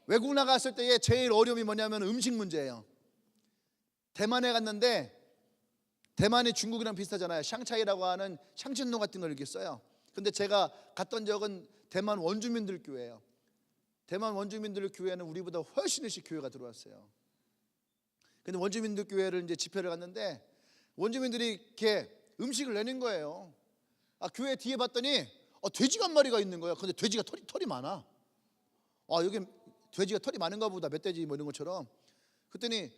외국 나갔을 때에 제일 어려움이 뭐냐면 음식 문제예요. 대만에 갔는데 대만이 중국이랑 비슷하잖아요. 샹차이라고 하는 샹신동 같은 걸 이렇게 써요. 근데 제가 갔던 적은 대만 원주민들 교회예요. 대만 원주민들 교회는 우리보다 훨씬 일찍 교회가 들어왔어요. 근데 원주민들 교회를 이제 집회를 갔는데 원주민들이 이렇게 음식을 내는 거예요. 교회 뒤에 봤더니 돼지가 한 마리가 있는 거예요. 근데 돼지가 털이 많아. 여기 돼지가 털이 많은가 보다. 멧돼지 뭐 이런 것처럼. 그랬더니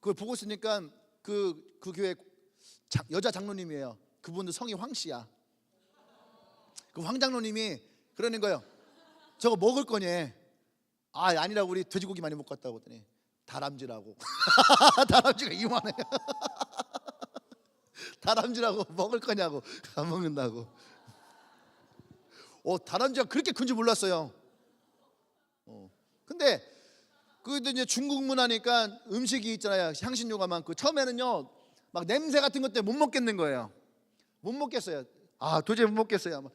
그걸 보고 있으니까 그 교회 여자 장로님이에요. 그분도 성이 황 씨야. 그 황 장로님이 그러는 거예요. 저거 먹을 거니? 아니라고 우리 돼지고기 많이 먹고 왔다고 했더니 다람쥐라고. 다람쥐가 이만해. 다람쥐라고 먹을 거냐고. 안 먹는다고. 다람쥐가 그렇게 큰 줄 몰랐어요. 근데 그것도 이제 중국 문화니까 음식이 있잖아요. 향신료가 많고 처음에는요 막 냄새 같은 것 때문에 못 먹겠는 거예요. 못 먹겠어요. 도저히 못 먹겠어요. 막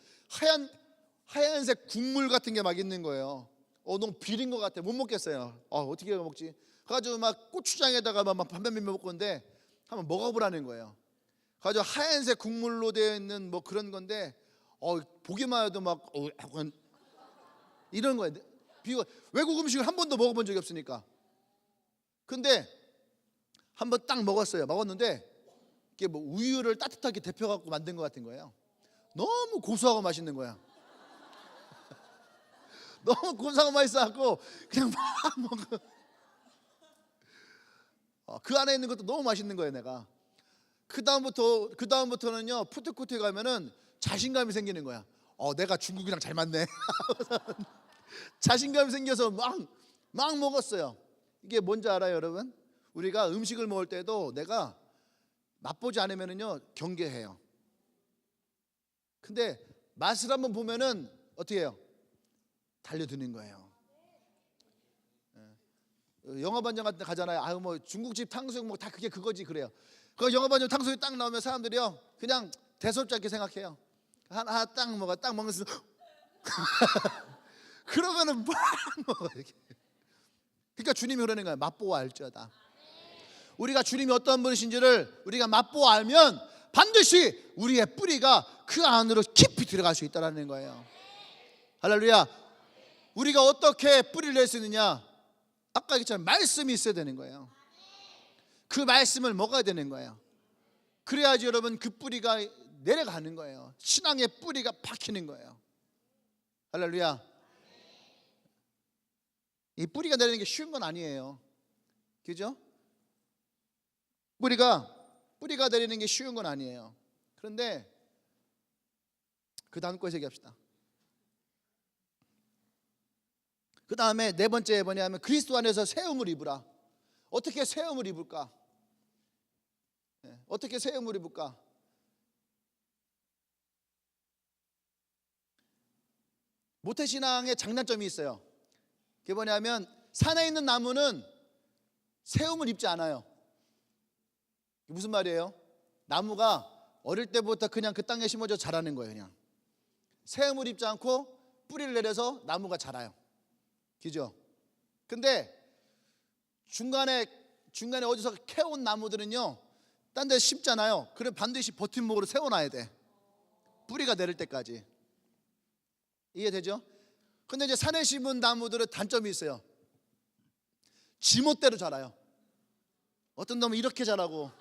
하얀색 국물 같은 게 막 있는 거예요. 너무 비린 것 같아. 못 먹겠어요. 어떻게 먹지? 그래가지고 막 고추장에다가 막 반반 비벼 먹고 있는데 한번 먹어보라는 거예요. 그래가지고 하얀색 국물로 되어 있는 뭐 그런 건데 보기만 해도 막 약간 이런 거예요. 외국 음식을 한 번도 먹어본 적이 없으니까. 근데 한 번 딱 먹었는데 이게 뭐 우유를 따뜻하게 데펴갖고 만든 것 같은 거예요. 너무 고소하고 맛있는 거야. 너무 고소하고 맛있어갖고 그냥 막 먹어. 그 안에 있는 것도 너무 맛있는 거예요. 내가 그 다음부터는요, 푸드코트에 가면은 자신감이 생기는 거야. 내가 중국이랑 잘 맞네. 자신감이 생겨서 막 먹었어요. 이게 뭔지 알아요, 여러분? 우리가 음식을 먹을 때도 내가 맛보지 않으면은요 경계해요. 근데 맛을 한번 보면은 어떻게 해요? 달려드는 거예요. 영화반점 같은 데 가잖아요. 뭐 중국집 탕수육 뭐 다 그게 그거지 그래요. 그 영화반점 탕수육 딱 나오면 사람들이요 그냥 대수롭지 않게 생각해요. 하나 딱 먹으면서 그러면은 막 먹어 이렇게. 그러니까 주님이 그러는 거예요. 맛보아 알지어다. 우리가 주님이 어떤 분이신지를 우리가 맛보아 알면 반드시 우리의 뿌리가 그 안으로 깊이 들어갈 수 있다는 거예요. 할렐루야. 우리가 어떻게 뿌리를 낼 수 있느냐? 아까 얘기했잖아요. 말씀이 있어야 되는 거예요. 그 말씀을 먹어야 되는 거예요. 그래야지 여러분 그 뿌리가 내려가는 거예요. 신앙의 뿌리가 박히는 거예요. 할렐루야. 이 뿌리가 내리는 게 쉬운 건 아니에요. 그죠? 뿌리가 내리는 게 쉬운 건 아니에요. 그런데 그 다음 거에서 얘기합시다. 그 다음에 네 번째 뭐냐면 그리스도 안에서 세움을 입으라. 어떻게 세움을 입을까? 어떻게 세움을 입을까? 모태신앙의 장단점이 있어요. 그게 뭐냐면 산에 있는 나무는 세움을 입지 않아요. 무슨 말이에요? 나무가 어릴 때부터 그냥 그 땅에 심어져 자라는 거예요. 그냥 세움을 입지 않고 뿌리를 내려서 나무가 자라요. 그죠? 근데 중간에 어디서 캐온 나무들은요 딴 데 심잖아요. 그럼 반드시 버팀목으로 세워놔야 돼. 뿌리가 내릴 때까지. 이해되죠? 근데 이제 산에 심은 나무들은 단점이 있어요. 지멋대로 자라요. 어떤 놈은 이렇게 자라고,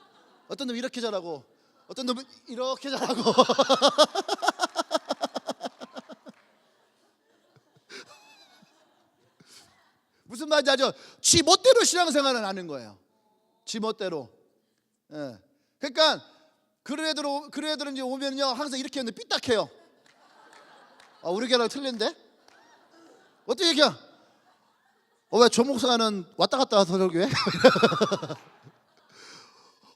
어떤 놈은 이렇게 자라고, 어떤 놈은 이렇게 자라고. 무슨 말인지 알죠? 지멋대로 신앙생활을 하는 거예요. 지멋대로. 그러니까 그런 애들은 이제 오면요 항상 이렇게 하는데 삐딱해요. 우리 교회랑 틀린데? 어떻게 얘기야? 왜 조 목사는 왔다 갔다 와서 저기 왜?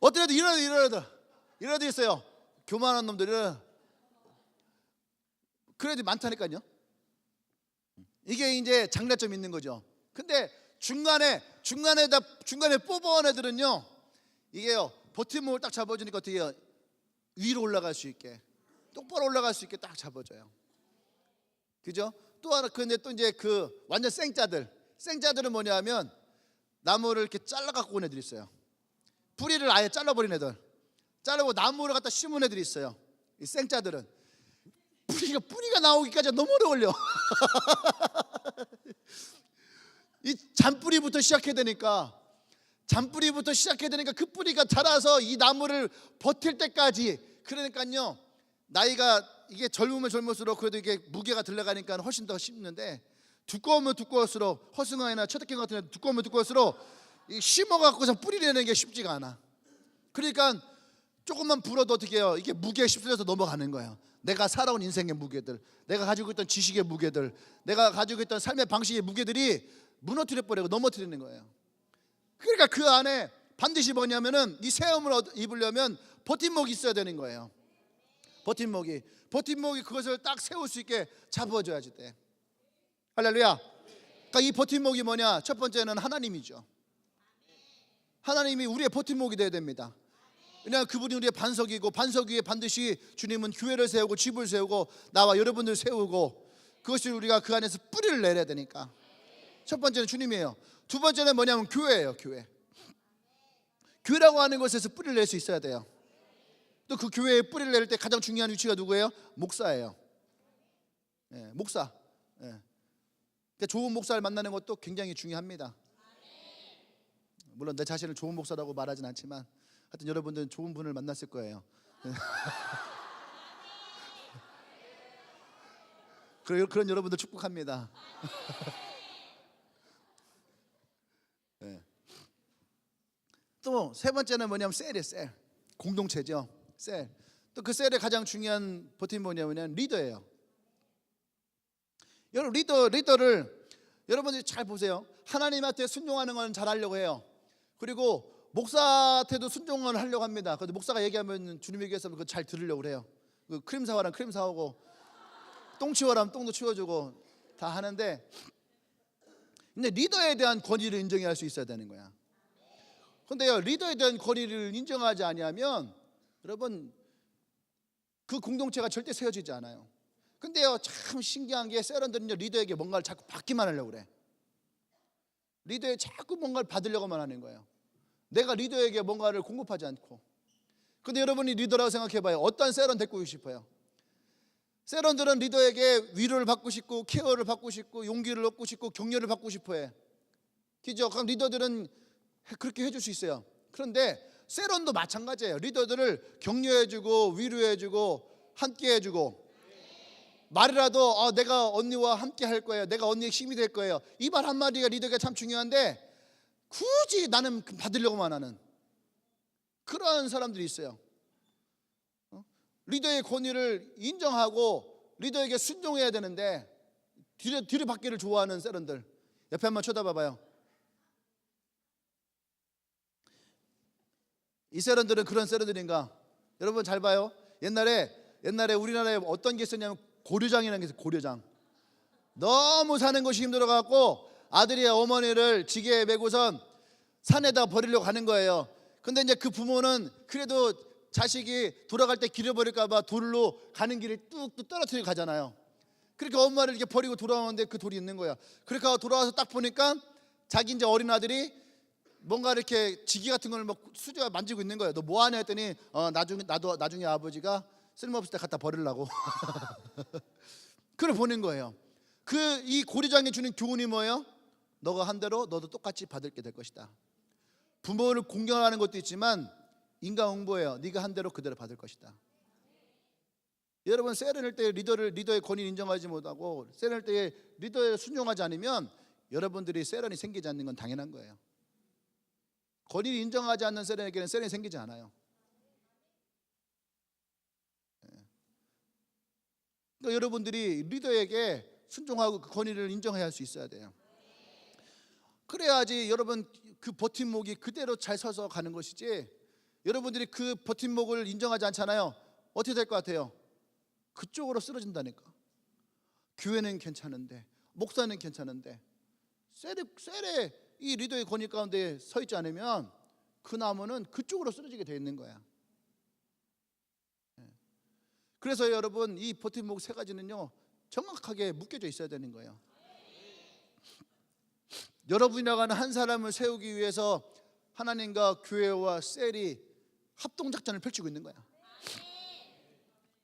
어떤 애들 이런 애들 있어요. 교만한 놈들은 그런 애들이 많다니까요. 이게 이제 장단점이 있는 거죠. 근데 중간에 뽑아온 애들은요 이게요 버팀목을 딱 잡아주니까 어떻게 해요? 위로 올라갈 수 있게 똑바로 올라갈 수 있게 딱 잡아줘요. 그죠? 또 하나 근데 또 이제 그 완전 생짜들은 뭐냐면 나무를 이렇게 잘라 갖고 온 애들이 있어요. 뿌리를 아예 잘라버린 애들, 자르고 나무를 갖다 심은 애들이 있어요. 이 생짜들은 뿌리가 나오기까지 너무 오래 걸려. 이 잔뿌리부터 시작해야 되니까 그 뿌리가 자라서 이 나무를 버틸 때까지. 그러니까요 나이가 이게 젊을수록 그래도 이게 무게가 들어가니까 훨씬 더 쉽는데 두꺼우면 두꺼울수록 허승아이나 최덕경 같은 애 두꺼우면 두꺼울수록 심어갖고서 뿌리 내는 게 쉽지가 않아. 그러니까 조금만 불어도 어떻게 해요? 이게 무게에 휩쓸려서 넘어가는 거예요. 내가 살아온 인생의 무게들, 내가 가지고 있던 지식의 무게들, 내가 가지고 있던 삶의 방식의 무게들이 무너뜨려 버리고 넘어뜨리는 거예요. 그러니까 그 안에 반드시 뭐냐면은 이 세움을 입으려면 버팀목이 있어야 되는 거예요. 버팀목이 그것을 딱 세울 수 있게 잡아줘야지 돼. 할렐루야. 그러니까 이 버팀목이 뭐냐? 첫 번째는 하나님이죠. 하나님이 우리의 버팀목이 돼야 됩니다. 왜냐하면 그분이 우리의 반석이고 반석 위에 반드시 주님은 교회를 세우고 집을 세우고 나와 여러분들 세우고 그것이 우리가 그 안에서 뿌리를 내려야 되니까 첫 번째는 주님이에요. 두 번째는 뭐냐면 교회예요. 교회라고 하는 곳에서 뿌리를 낼 수 있어야 돼요. 또 그 교회에 뿌리를 낼 때 가장 중요한 위치가 누구예요? 목사예요. 목사. 그러니까 좋은 목사를 만나는 것도 굉장히 중요합니다. 물론 내 자신을 좋은 목사라고 말하진 않지만 하여튼 여러분들은 좋은 분을 만났을 거예요. 그런 여러분들 축복합니다. 또 세 번째는 뭐냐면 셀이에요. 셀. 공동체죠. 셀. 또 그 셀의 가장 중요한 버팀이 뭐냐면 리더예요. 여러분 리더를 여러분들이 잘 보세요. 하나님한테 순종하는 건 잘하려고 해요. 그리고 목사한테도 순종을 하려고 합니다. 그런데 목사가 얘기하면 주님 얘기했으면 그거 잘 들으려고 그래요. 그 크림 사와라면 크림 사오고 똥 치워라면 똥도 치워주고 다 하는데, 근데 리더에 대한 권위를 인정해야 할 수 있어야 되는 거야. 그런데요, 리더에 대한 권위를 인정하지 아니하면 여러분 그 공동체가 절대 세워지지 않아요. 근데요, 참 신기한 게 세런들은요, 리더에게 뭔가를 자꾸 받기만 하려고 그래. 리더에 자꾸 뭔가를 받으려고만 하는 거예요. 내가 리더에게 뭔가를 공급하지 않고. 근데 여러분이 리더라고 생각해봐요. 어떤 세런 데리고 싶어요? 세런들은 리더에게 위로를 받고 싶고 케어를 받고 싶고 용기를 얻고 싶고 격려를 받고 싶어해. 그죠? 그럼 리더들은 그렇게 해줄 수 있어요. 그런데 세런도 마찬가지예요. 리더들을 격려해주고 위로해주고 함께해주고, 말이라도 내가 언니와 함께 할 거예요, 내가 언니의 힘이 될 거예요, 이 말 한마디가 리더에게 참 중요한데 굳이 나는 받으려고만 하는 그런 사람들이 있어요. 리더의 권위를 인정하고 리더에게 순종해야 되는데 뒤를 받기를 좋아하는 세런들, 옆에 한번 쳐다봐봐요. 이 세런들은 그런 세런들인가? 여러분 잘 봐요. 옛날에 우리나라에 어떤 게 있었냐면 고려장이라는 게 있어요. 고려장. 너무 사는 것이 힘들어갖고 아들이 어머니를 지게에 메고선 산에다 버리려고 하는 거예요. 근데 이제 그 부모는 그래도 자식이 돌아갈 때 길어버릴까 봐 돌로 가는 길을 뚝뚝 떨어뜨리고 가잖아요. 그렇게 엄마를 이렇게 버리고 돌아오는데 그 돌이 있는 거야. 그러니까 돌아와서 딱 보니까 자기 이제 어린 아들이 뭔가 이렇게 지기 같은 걸 막 수저가 만지고 있는 거예요. 너 뭐 하냐 했더니 나중에 아버지가 쓸모없을 때 갖다 버리려고. 그걸 보는 거예요. 이 고리장이 주는 교훈이 뭐예요? 너가 한 대로 너도 똑같이 받게 될 것이다. 부모를 공경하는 것도 있지만 인과응보예요. 네가 한 대로 그대로 받을 것이다. 여러분 세련할 때 리더의 권위를 인정하지 못하고 세련할 때 리더에 순종하지 않으면 여러분들이 세련이 생기지 않는 건 당연한 거예요. 권위를 인정하지 않는 세련에게는 세련이 생기지 않아요. 그러니까 여러분들이 리더에게 순종하고 그 권위를 인정해야 할 수 있어야 돼요. 그래야지 여러분 그 버팀목이 그대로 잘 서서 가는 것이지, 여러분들이 그 버팀목을 인정하지 않잖아요. 어떻게 될 것 같아요? 그쪽으로 쓰러진다니까. 교회는 괜찮은데, 목사는 괜찮은데, 셀에 이 리더의 권위 가운데 서 있지 않으면 그 나무는 그쪽으로 쓰러지게 되어 있는 거야. 그래서 여러분 이 버팀목 세 가지는요 정확하게 묶여져 있어야 되는 거예요. 여러분이라고 하는 한 사람을 세우기 위해서 하나님과 교회와 셀이 합동작전을 펼치고 있는 거야.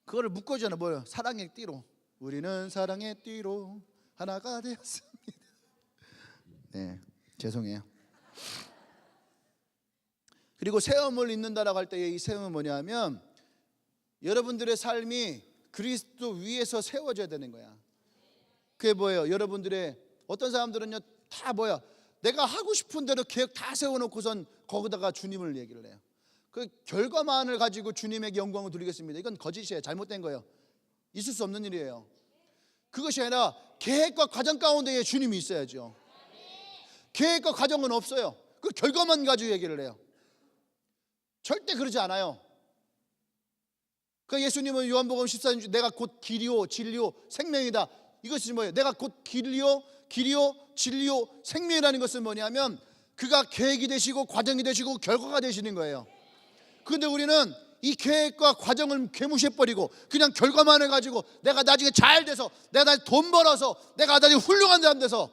그거를 묶어주잖아. 뭐예요? 사랑의 띠로. 우리는 사랑의 띠로 하나가 되었습니다. 네, 죄송해요. 그리고 세움을 잇는다라고 할 때 이 세움은 뭐냐면 여러분들의 삶이 그리스도 위에서 세워져야 되는 거야. 그게 뭐예요? 여러분들의 어떤 사람들은요 다 뭐야? 내가 하고 싶은 대로 계획 다 세워놓고선 거기다가 주님을 얘기를 해요. 그 결과만을 가지고 주님에게 영광을 돌리겠습니다. 이건 거짓이에요. 잘못된 거예요. 있을 수 없는 일이에요. 그것이 아니라 계획과 과정 가운데에 주님이 있어야죠. 계획과 과정은 없어요. 그 결과만 가지고 얘기를 해요. 절대 그러지 않아요. 그 예수님은 요한복음 14장 내가 곧 길이요 진리요 생명이다. 이것이 뭐예요? 내가 곧 길이요 진리요 생명이라는 것은 뭐냐면 그가 계획이 되시고 과정이 되시고 결과가 되시는 거예요. 그런데 우리는 이 계획과 과정을 괴무시해버리고 그냥 결과만 해가지고 내가 나중에 잘 돼서 내가 나중에 돈 벌어서 내가 나중에 훌륭한 사람 돼서,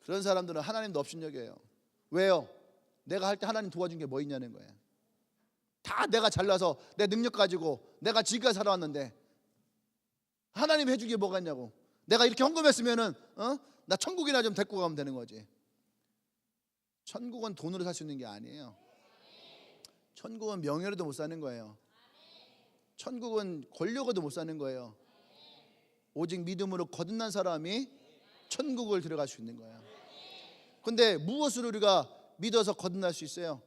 그런 사람들은 하나님도 업신여겨요. 왜요? 내가 할 때 하나님 도와준 게 뭐 있냐는 거예요. 다 내가 잘나서 내 능력 가지고 내가 지금까지 살아왔는데, 하나님 해주는 게 뭐가 있냐고. 내가 이렇게 헌금했으면은 나 천국이나 좀 데리고 가면 되는 거지. 천국은 돈으로 살 수 있는 게 아니에요. 천국은 명예로도 못 사는 거예요. 천국은 권력으로도 못 사는 거예요. 오직 믿음으로 거듭난 사람이 천국을 들어갈 수 있는 거예요. 근데 무엇으로 우리가 믿어서 거듭날 수 있어요?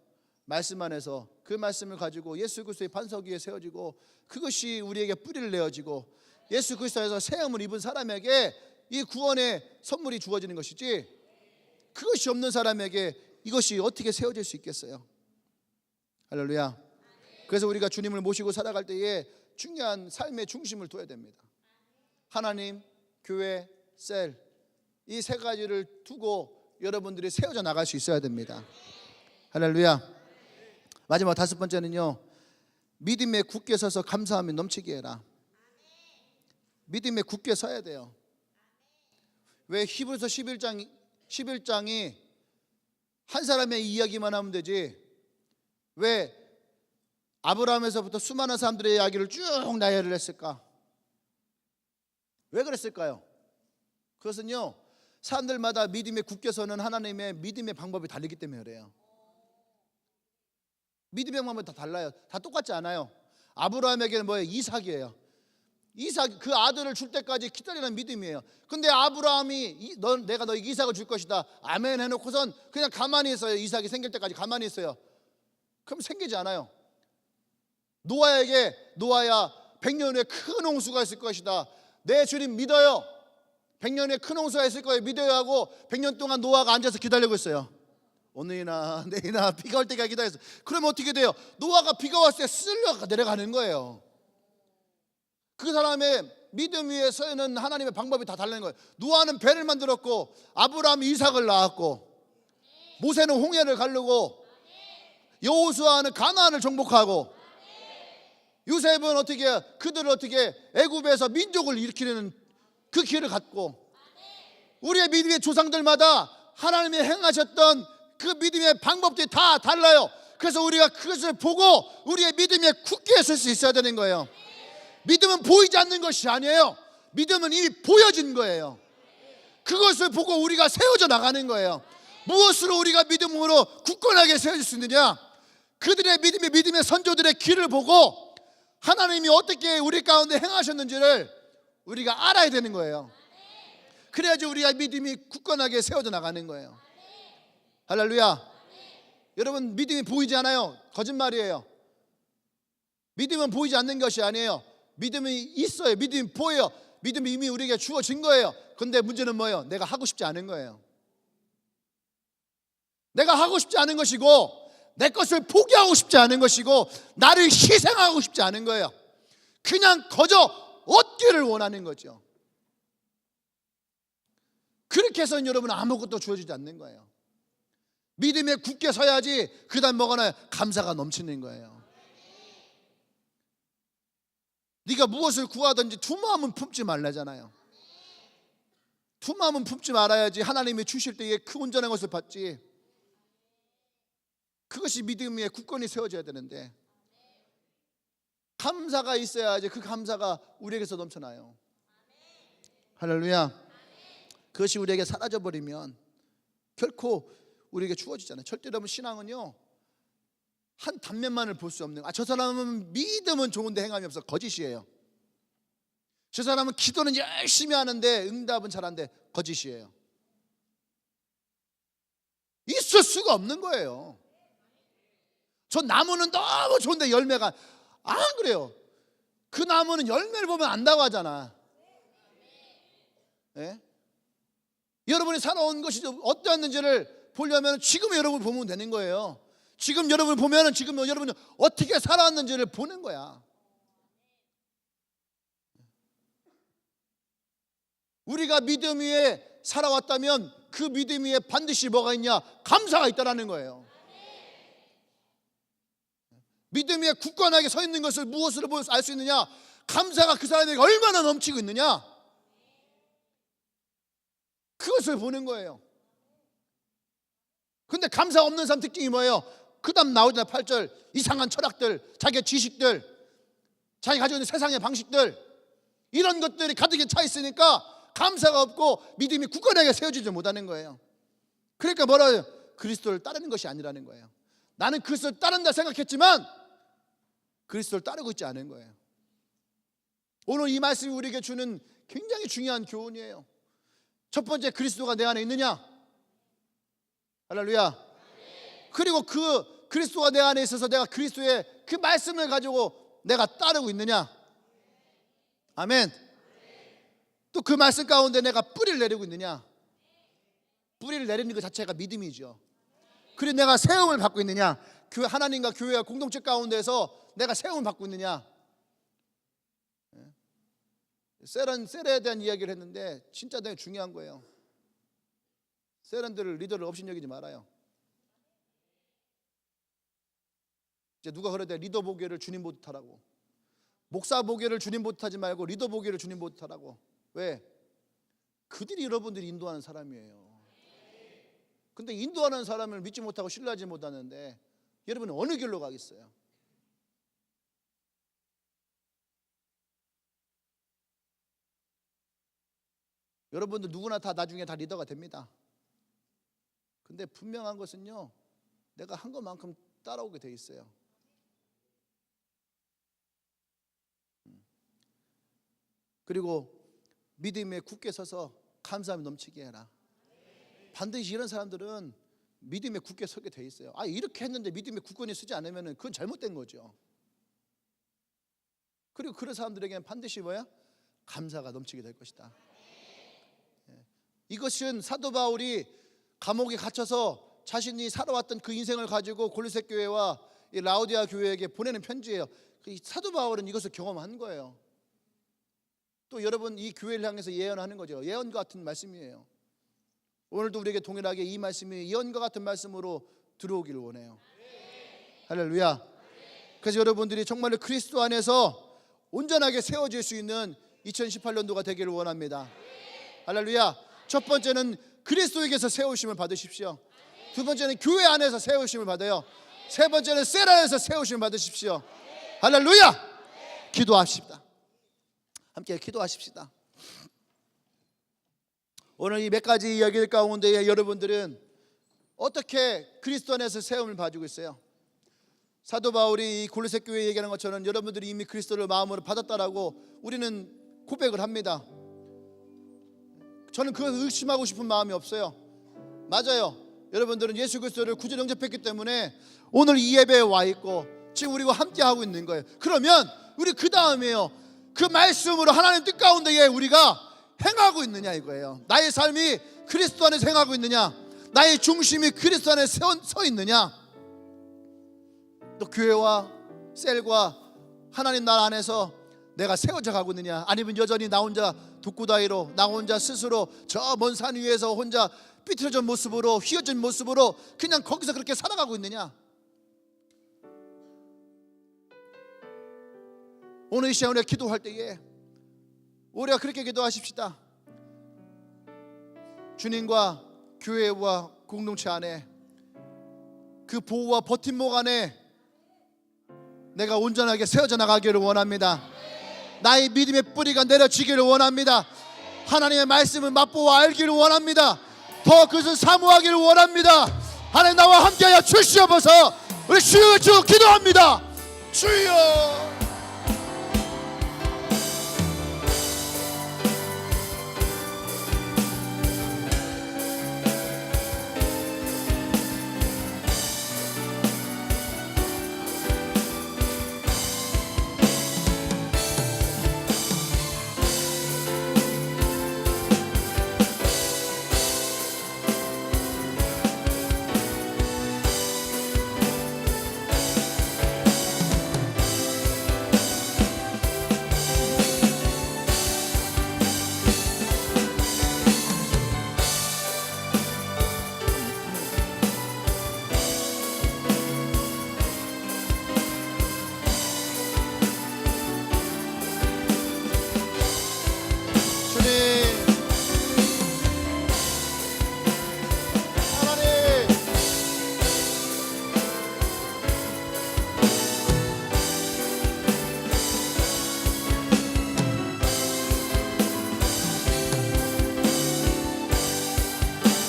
말씀 안에서 그 말씀을 가지고 예수 그리스도의 반석 위에 세워지고 그것이 우리에게 뿌리를 내어지고 예수 그리스도에서 새 힘을 입은 사람에게 이 구원의 선물이 주어지는 것이지, 그것이 없는 사람에게 이것이 어떻게 세워질 수 있겠어요? 할렐루야. 그래서 우리가 주님을 모시고 살아갈 때에 중요한 삶의 중심을 둬야 됩니다. 하나님, 교회, 셀, 이 세 가지를 두고 여러분들이 세워져 나갈 수 있어야 됩니다. 할렐루야. 마지막 다섯 번째는요, 믿음에 굳게 서서 감사하며 넘치게 해라. 믿음에 굳게 서야 돼요. 왜 히브리서 11장이 한 사람의 이야기만 하면 되지, 왜 아브라함에서부터 수많은 사람들의 이야기를 쭉 나열을 했을까? 왜 그랬을까요? 그것은요, 사람들마다 믿음에 굳게 서는 하나님의 믿음의 방법이 다르기 때문에 그래요. 믿음의 방법이 다 달라요. 다 똑같지 않아요. 아브라함에게는 뭐예요? 이삭이에요. 이삭, 그 아들을 줄 때까지 기다리는 믿음이에요. 근데 아브라함이 내가 너에게 이삭을 줄 것이다, 아멘 해놓고선 그냥 가만히 있어요. 이삭이 생길 때까지 가만히 있어요. 그럼 생기지 않아요. 노아야 100년 후에 큰 홍수가 있을 것이다, 내 주님 믿어요, 100년 후에 큰 홍수가 있을 거예요, 믿어요 하고 100년 동안 노아가 앉아서 기다리고 있어요. 오늘이나 내일이나 비가 올 때까지 기다렸어요. 그러면 어떻게 돼요? 노아가 비가 왔을 때 쓸려 내려가는 거예요. 그 사람의 믿음 위에 서 있는 하나님의 방법이 다 다른 거예요. 노아는 배를 만들었고, 아브라함이 이삭을 낳았고, 모세는 홍해를 가르고, 여호수아는 가나안을 정복하고, 요셉은 그들을 어떻게 애굽에서 민족을 일으키는 그 기회를 갖고, 우리의 믿음의 조상들마다 하나님이 행하셨던 그 믿음의 방법들이 다 달라요. 그래서 우리가 그것을 보고 우리의 믿음에 굳게 설 수 있어야 되는 거예요. 믿음은 보이지 않는 것이 아니에요. 믿음은 이미 보여진 거예요. 그것을 보고 우리가 세워져 나가는 거예요. 무엇으로 우리가 믿음으로 굳건하게 세워질 수 있느냐? 그들의 믿음의 선조들의 길을 보고 하나님이 어떻게 우리 가운데 행하셨는지를 우리가 알아야 되는 거예요. 그래야지 우리가 믿음이 굳건하게 세워져 나가는 거예요. 할렐루야. 여러분, 믿음이 보이지 않아요? 거짓말이에요. 믿음은 보이지 않는 것이 아니에요. 믿음이 있어요. 믿음이 보여요. 믿음이 이미 우리에게 주어진 거예요. 근데 문제는 뭐예요? 내가 하고 싶지 않은 거예요. 내가 하고 싶지 않은 것이고, 내 것을 포기하고 싶지 않은 것이고, 나를 희생하고 싶지 않은 거예요. 그냥 거저 얻기를 원하는 거죠. 그렇게 해서는 여러분은 아무것도 주어지지 않는 거예요. 믿음에 굳게 서야지. 그 다음 뭐가 나요? 감사가 넘치는 거예요. 네가 무엇을 구하든지 두 마음은 품지 말라잖아요. 두 마음은 품지 말아야지 하나님이 주실 때에 그 온전한 것을 받지. 그것이 믿음 위에 굳건히 세워져야 되는데, 감사가 있어야지 그 감사가 우리에게서 넘쳐나요. 할렐루야. 그것이 우리에게 사라져버리면 결코 우리에게 주어지잖아요. 절대로 여러분, 신앙은요 한 단면만을 볼 수 없는, 저 사람은 믿음은 좋은데 행함이 없어, 거짓이에요. 저 사람은 기도는 열심히 하는데 응답은 잘하는데 거짓이에요. 있을 수가 없는 거예요. 저 나무는 너무 좋은데 열매가 안 그래요. 그 나무는 열매를 보면 안다고 하잖아. 예? 여러분이 살아온 것이 어떠했는지를 보려면 지금 여러분 보면 되는 거예요. 지금 여러분을 보면 지금 여러분이 어떻게 살아왔는지를 보는 거야. 우리가 믿음 위에 살아왔다면 그 믿음 위에 반드시 뭐가 있냐? 감사가 있다라는 거예요. 믿음 위에 굳건하게 서 있는 것을 무엇으로 알 수 있느냐? 감사가 그 사람에게 얼마나 넘치고 있느냐? 그것을 보는 거예요. 근데 감사 없는 사람 특징이 뭐예요? 그 다음 나오잖아요. 8절. 이상한 철학들, 자기의 지식들, 자기 가지고 있는 세상의 방식들, 이런 것들이 가득히 차 있으니까 감사가 없고 믿음이 굳건하게 세워지지 못하는 거예요. 그러니까 뭐라고요? 그리스도를 따르는 것이 아니라는 거예요. 나는 그리스도를 따른다 생각했지만 그리스도를 따르고 있지 않은 거예요. 오늘 이 말씀이 우리에게 주는 굉장히 중요한 교훈이에요. 첫 번째, 그리스도가 내 안에 있느냐? 할렐루야. 그리고 그 그리스도가 내 안에 있어서 내가 그리스도의 그 말씀을 가지고 내가 따르고 있느냐? 아멘. 또 그 말씀 가운데 내가 뿌리를 내리고 있느냐? 뿌리를 내리는 것 자체가 믿음이죠. 그리고 내가 세움을 받고 있느냐? 교회, 하나님과 교회와 공동체 가운데서 내가 세움을 받고 있느냐? 셀에 대한 이야기를 했는데 진짜 되게 중요한 거예요. 셀런들을 리더를 업신여기지 말아요. 이제 누가 그러대, 리더 보기를 주님 보듯 하라고. 목사 보기를 주님 보듯 하지 말고 리더 보기를 주님 보듯 하라고. 왜? 그들이 여러분들이 인도하는 사람이에요. 근데 인도하는 사람을 믿지 못하고 신뢰하지 못하는데 여러분은 어느 길로 가겠어요? 여러분들 누구나 다 나중에 다 리더가 됩니다. 근데 분명한 것은요, 내가 한 것만큼 따라오게 돼 있어요. 그리고 믿음에 굳게 서서 감사함이 넘치게 해라. 반드시 이런 사람들은 믿음에 굳게 서게 돼 있어요. 이렇게 했는데 믿음에 굳건히 서지 않으면 그건 잘못된 거죠. 그리고 그런 사람들에게는 반드시 뭐야? 감사가 넘치게 될 것이다. 이것은 사도 바울이 감옥에 갇혀서 자신이 살아왔던 그 인생을 가지고 골로새 교회와 이 라오디아 교회에게 보내는 편지예요. 사도 바울은 이것을 경험한 거예요. 또 여러분, 이 교회를 향해서 예언하는 거죠. 예언과 같은 말씀이에요. 오늘도 우리에게 동일하게 이 말씀이 예언과 같은 말씀으로 들어오기를 원해요. 할렐루야. 그래서 여러분들이 정말로 그리스도 안에서 온전하게 세워질 수 있는 2018년도가 되기를 원합니다. 할렐루야. 첫 번째는 그리스도에게서 세우심을 받으십시오. 두 번째는 교회 안에서 세우심을 받아요. 세 번째는 셀 안에서 세우심을 받으십시오. 할렐루야. 기도합시다. 함께 기도하십시다. 오늘 이 몇 가지 이야기들 가운데 여러분들은 어떻게 그리스도 안에서 세움을 가지고 있어요? 사도 바울이 이 골로새 교회에 얘기하는 것처럼 여러분들이 이미 그리스도를 마음으로 받았다라고 우리는 고백을 합니다. 저는 그것을 의심하고 싶은 마음이 없어요. 맞아요. 여러분들은 예수 그리스도를 구주 영접했기 때문에 오늘 이 예배에 와 있고 지금 우리와 함께 하고 있는 거예요. 그러면 우리 그 다음에요, 그 말씀으로 하나님 뜻 가운데에 우리가 행하고 있느냐 이거예요. 나의 삶이 그리스도 안에서 행하고 있느냐, 나의 중심이 그리스도 안에 서 있느냐, 또 교회와 셀과 하나님 나라 안에서 내가 세워져 가고 있느냐, 아니면 여전히 나 혼자 독구다이로 나 혼자 스스로 저 먼 산 위에서 혼자 삐뚤어진 모습으로 휘어진 모습으로 그냥 거기서 그렇게 살아가고 있느냐. 오늘 이 시간 우리가 기도할 때에 우리가 그렇게 기도하십시다. 주님과 교회와 공동체 안에 그 보호와 버팀목 안에 내가 온전하게 세워져 나가기를 원합니다. 나의 믿음의 뿌리가 내려지기를 원합니다. 하나님의 말씀을 맛보아 알기를 원합니다. 더 그것을 사모하기를 원합니다. 하나님 나와 함께하여 주시옵소서. 우리 주여 주 기도합니다. 주여.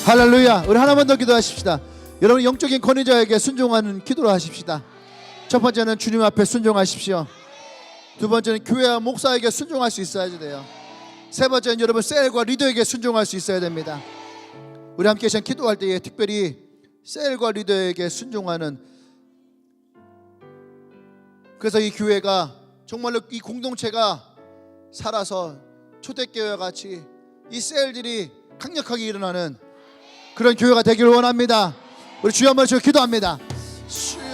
할렐루야. 우리 하나만 더 기도하십시다. 여러분 영적인 권위자에게 순종하는 기도를 하십시다. 첫 번째는 주님 앞에 순종하십시오. 두 번째는 교회와 목사에게 순종할 수 있어야 돼요. 세 번째는 여러분 셀과 리더에게 순종할 수 있어야 됩니다. 우리 함께 시간 기도할 때에 특별히 셀과 리더에게 순종하는, 그래서 이 교회가 정말로 이 공동체가 살아서 초대교회와 같이 이 셀들이 강력하게 일어나는 그런 교회가 되기를 원합니다. 우리 주여 한번 저 기도합니다. 주여.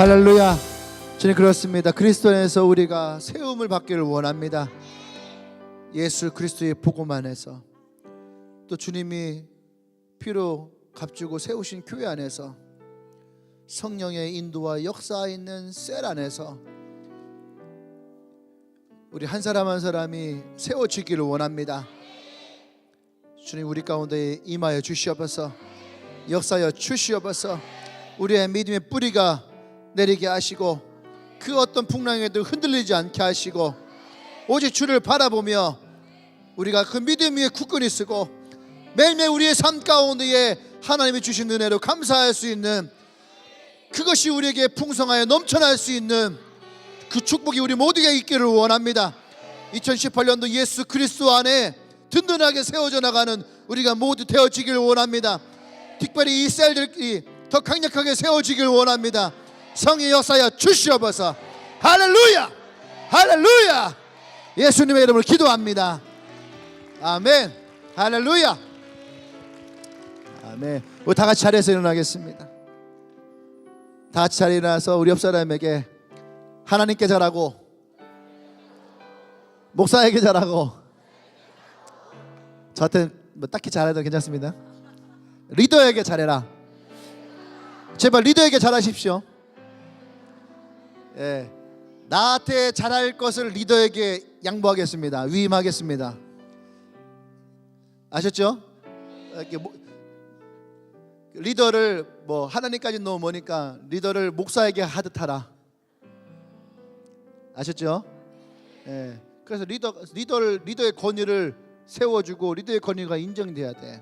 할렐루야. 주님 그렇습니다. 그리스도 안에서 우리가 세움을 받기를 원합니다. 예수 그리스도의 복음 안에서, 또 주님이 피로 값주고 세우신 교회 안에서, 성령의 인도와 역사 있는 셀 안에서 우리 한 사람 한 사람이 세워지기를 원합니다. 주님 우리 가운데 임하여 주시옵소서. 역사여 주시옵소서. 우리의 믿음의 뿌리가 내리게 하시고 그 어떤 풍랑에도 흔들리지 않게 하시고 오직 주를 바라보며 우리가 그 믿음 위에 굳건히 서고 매일매일 우리의 삶 가운데에 하나님이 주신 은혜로 감사할 수 있는, 그것이 우리에게 풍성하여 넘쳐날 수 있는 그 축복이 우리 모두에게 있기를 원합니다. 2018년도 예수 그리스도 안에 든든하게 세워져 나가는 우리가 모두 되어지기를 원합니다. 특별히 이 셀들이 더 강력하게 세워지기를 원합니다. 성의 역사여 주시옵소서. 할렐루야. 할렐루야. 예수님의 이름으로 기도합니다. 아멘. 할렐루야. 아멘. 우리 다 같이 자리에서 일어나겠습니다. 다 같이 자리에 일어나서 우리 옆 사람에게 하나님께 잘하고 목사에게 잘하고, 저한테 뭐 딱히 잘해도 괜찮습니다. 리더에게 잘해라. 제발 리더에게 잘하십시오. 예, 나한테 잘할 것을 리더에게 양보하겠습니다. 위임하겠습니다. 아셨죠? 리더를 뭐 하나님까지 너무 머니까 리더를 목사에게 하듯 하라. 아셨죠? 예, 그래서 리더의 권위를 세워주고 리더의 권위가 인정돼야 돼.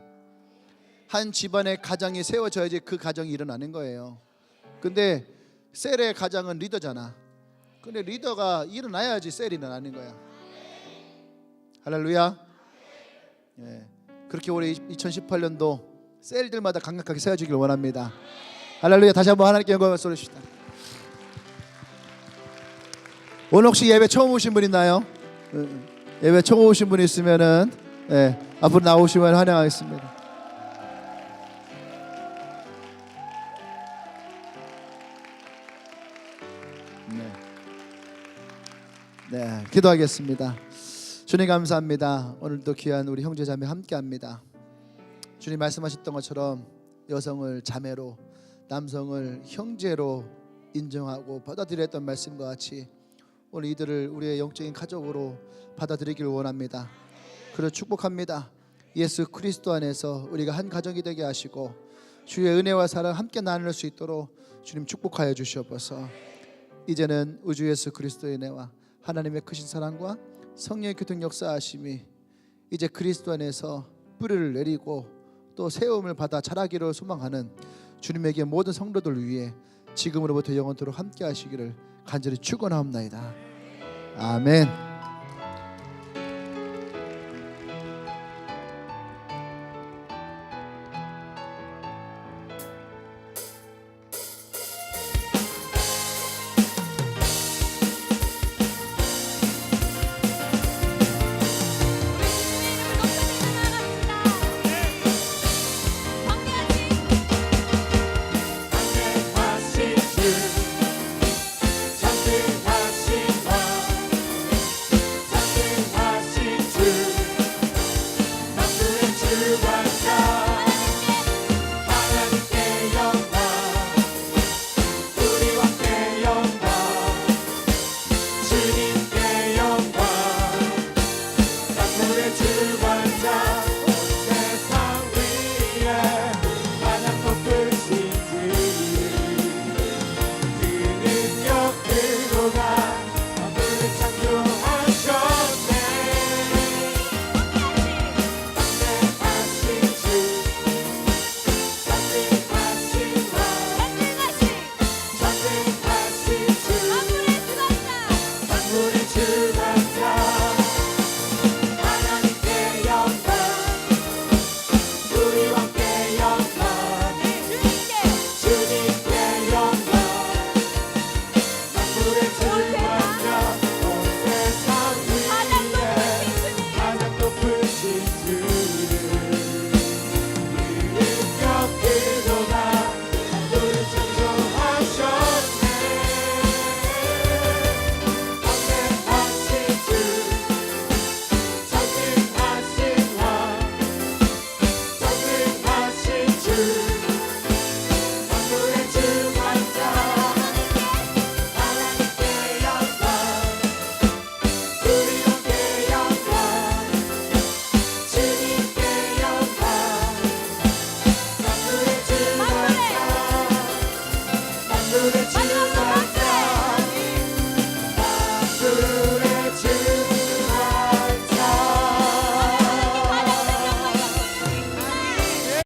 한 집안의 가정이 세워져야지 그 가정이 일어나는 거예요. 근데 셀의 가장은 리더잖아. 근데 리더가 일어나야지 셀이 일어나는 거야. 할렐루야. 예, 그렇게 올해 2018년도 셀들마다 강력하게 세워지길 원합니다. 할렐루야. 다시 한번 하나님께 영광을 쏠립시다. 오늘 혹시 예배 처음 오신 분 있나요? 예배 처음 오신 분 있으면은 앞으로 나오시면 환영하겠습니다. 네, 기도하겠습니다. 주님 감사합니다. 오늘도 귀한 우리 형제자매 함께합니다. 주님 말씀하셨던 것처럼 여성을 자매로, 남성을 형제로 인정하고 받아들였던 말씀과 같이 오늘 이들을 우리의 영적인 가족으로 받아들이기를 원합니다. 그를 축복합니다. 예수 그리스도 안에서 우리가 한 가정이 되게 하시고 주의 은혜와 사랑 함께 나눌 수 있도록 주님 축복하여 주시옵소서. 이제는 우주 예수 그리스도의 은혜와 하나님의 크신 사랑과 성령의 교통 역사하심이 이제 그리스도 안에서 뿌리를 내리고 또 세움을 받아 자라기를 소망하는 주님에게 모든 성도들 위해 지금으로부터 영원토록 함께 하시기를 간절히 축원하옵나이다. 아멘.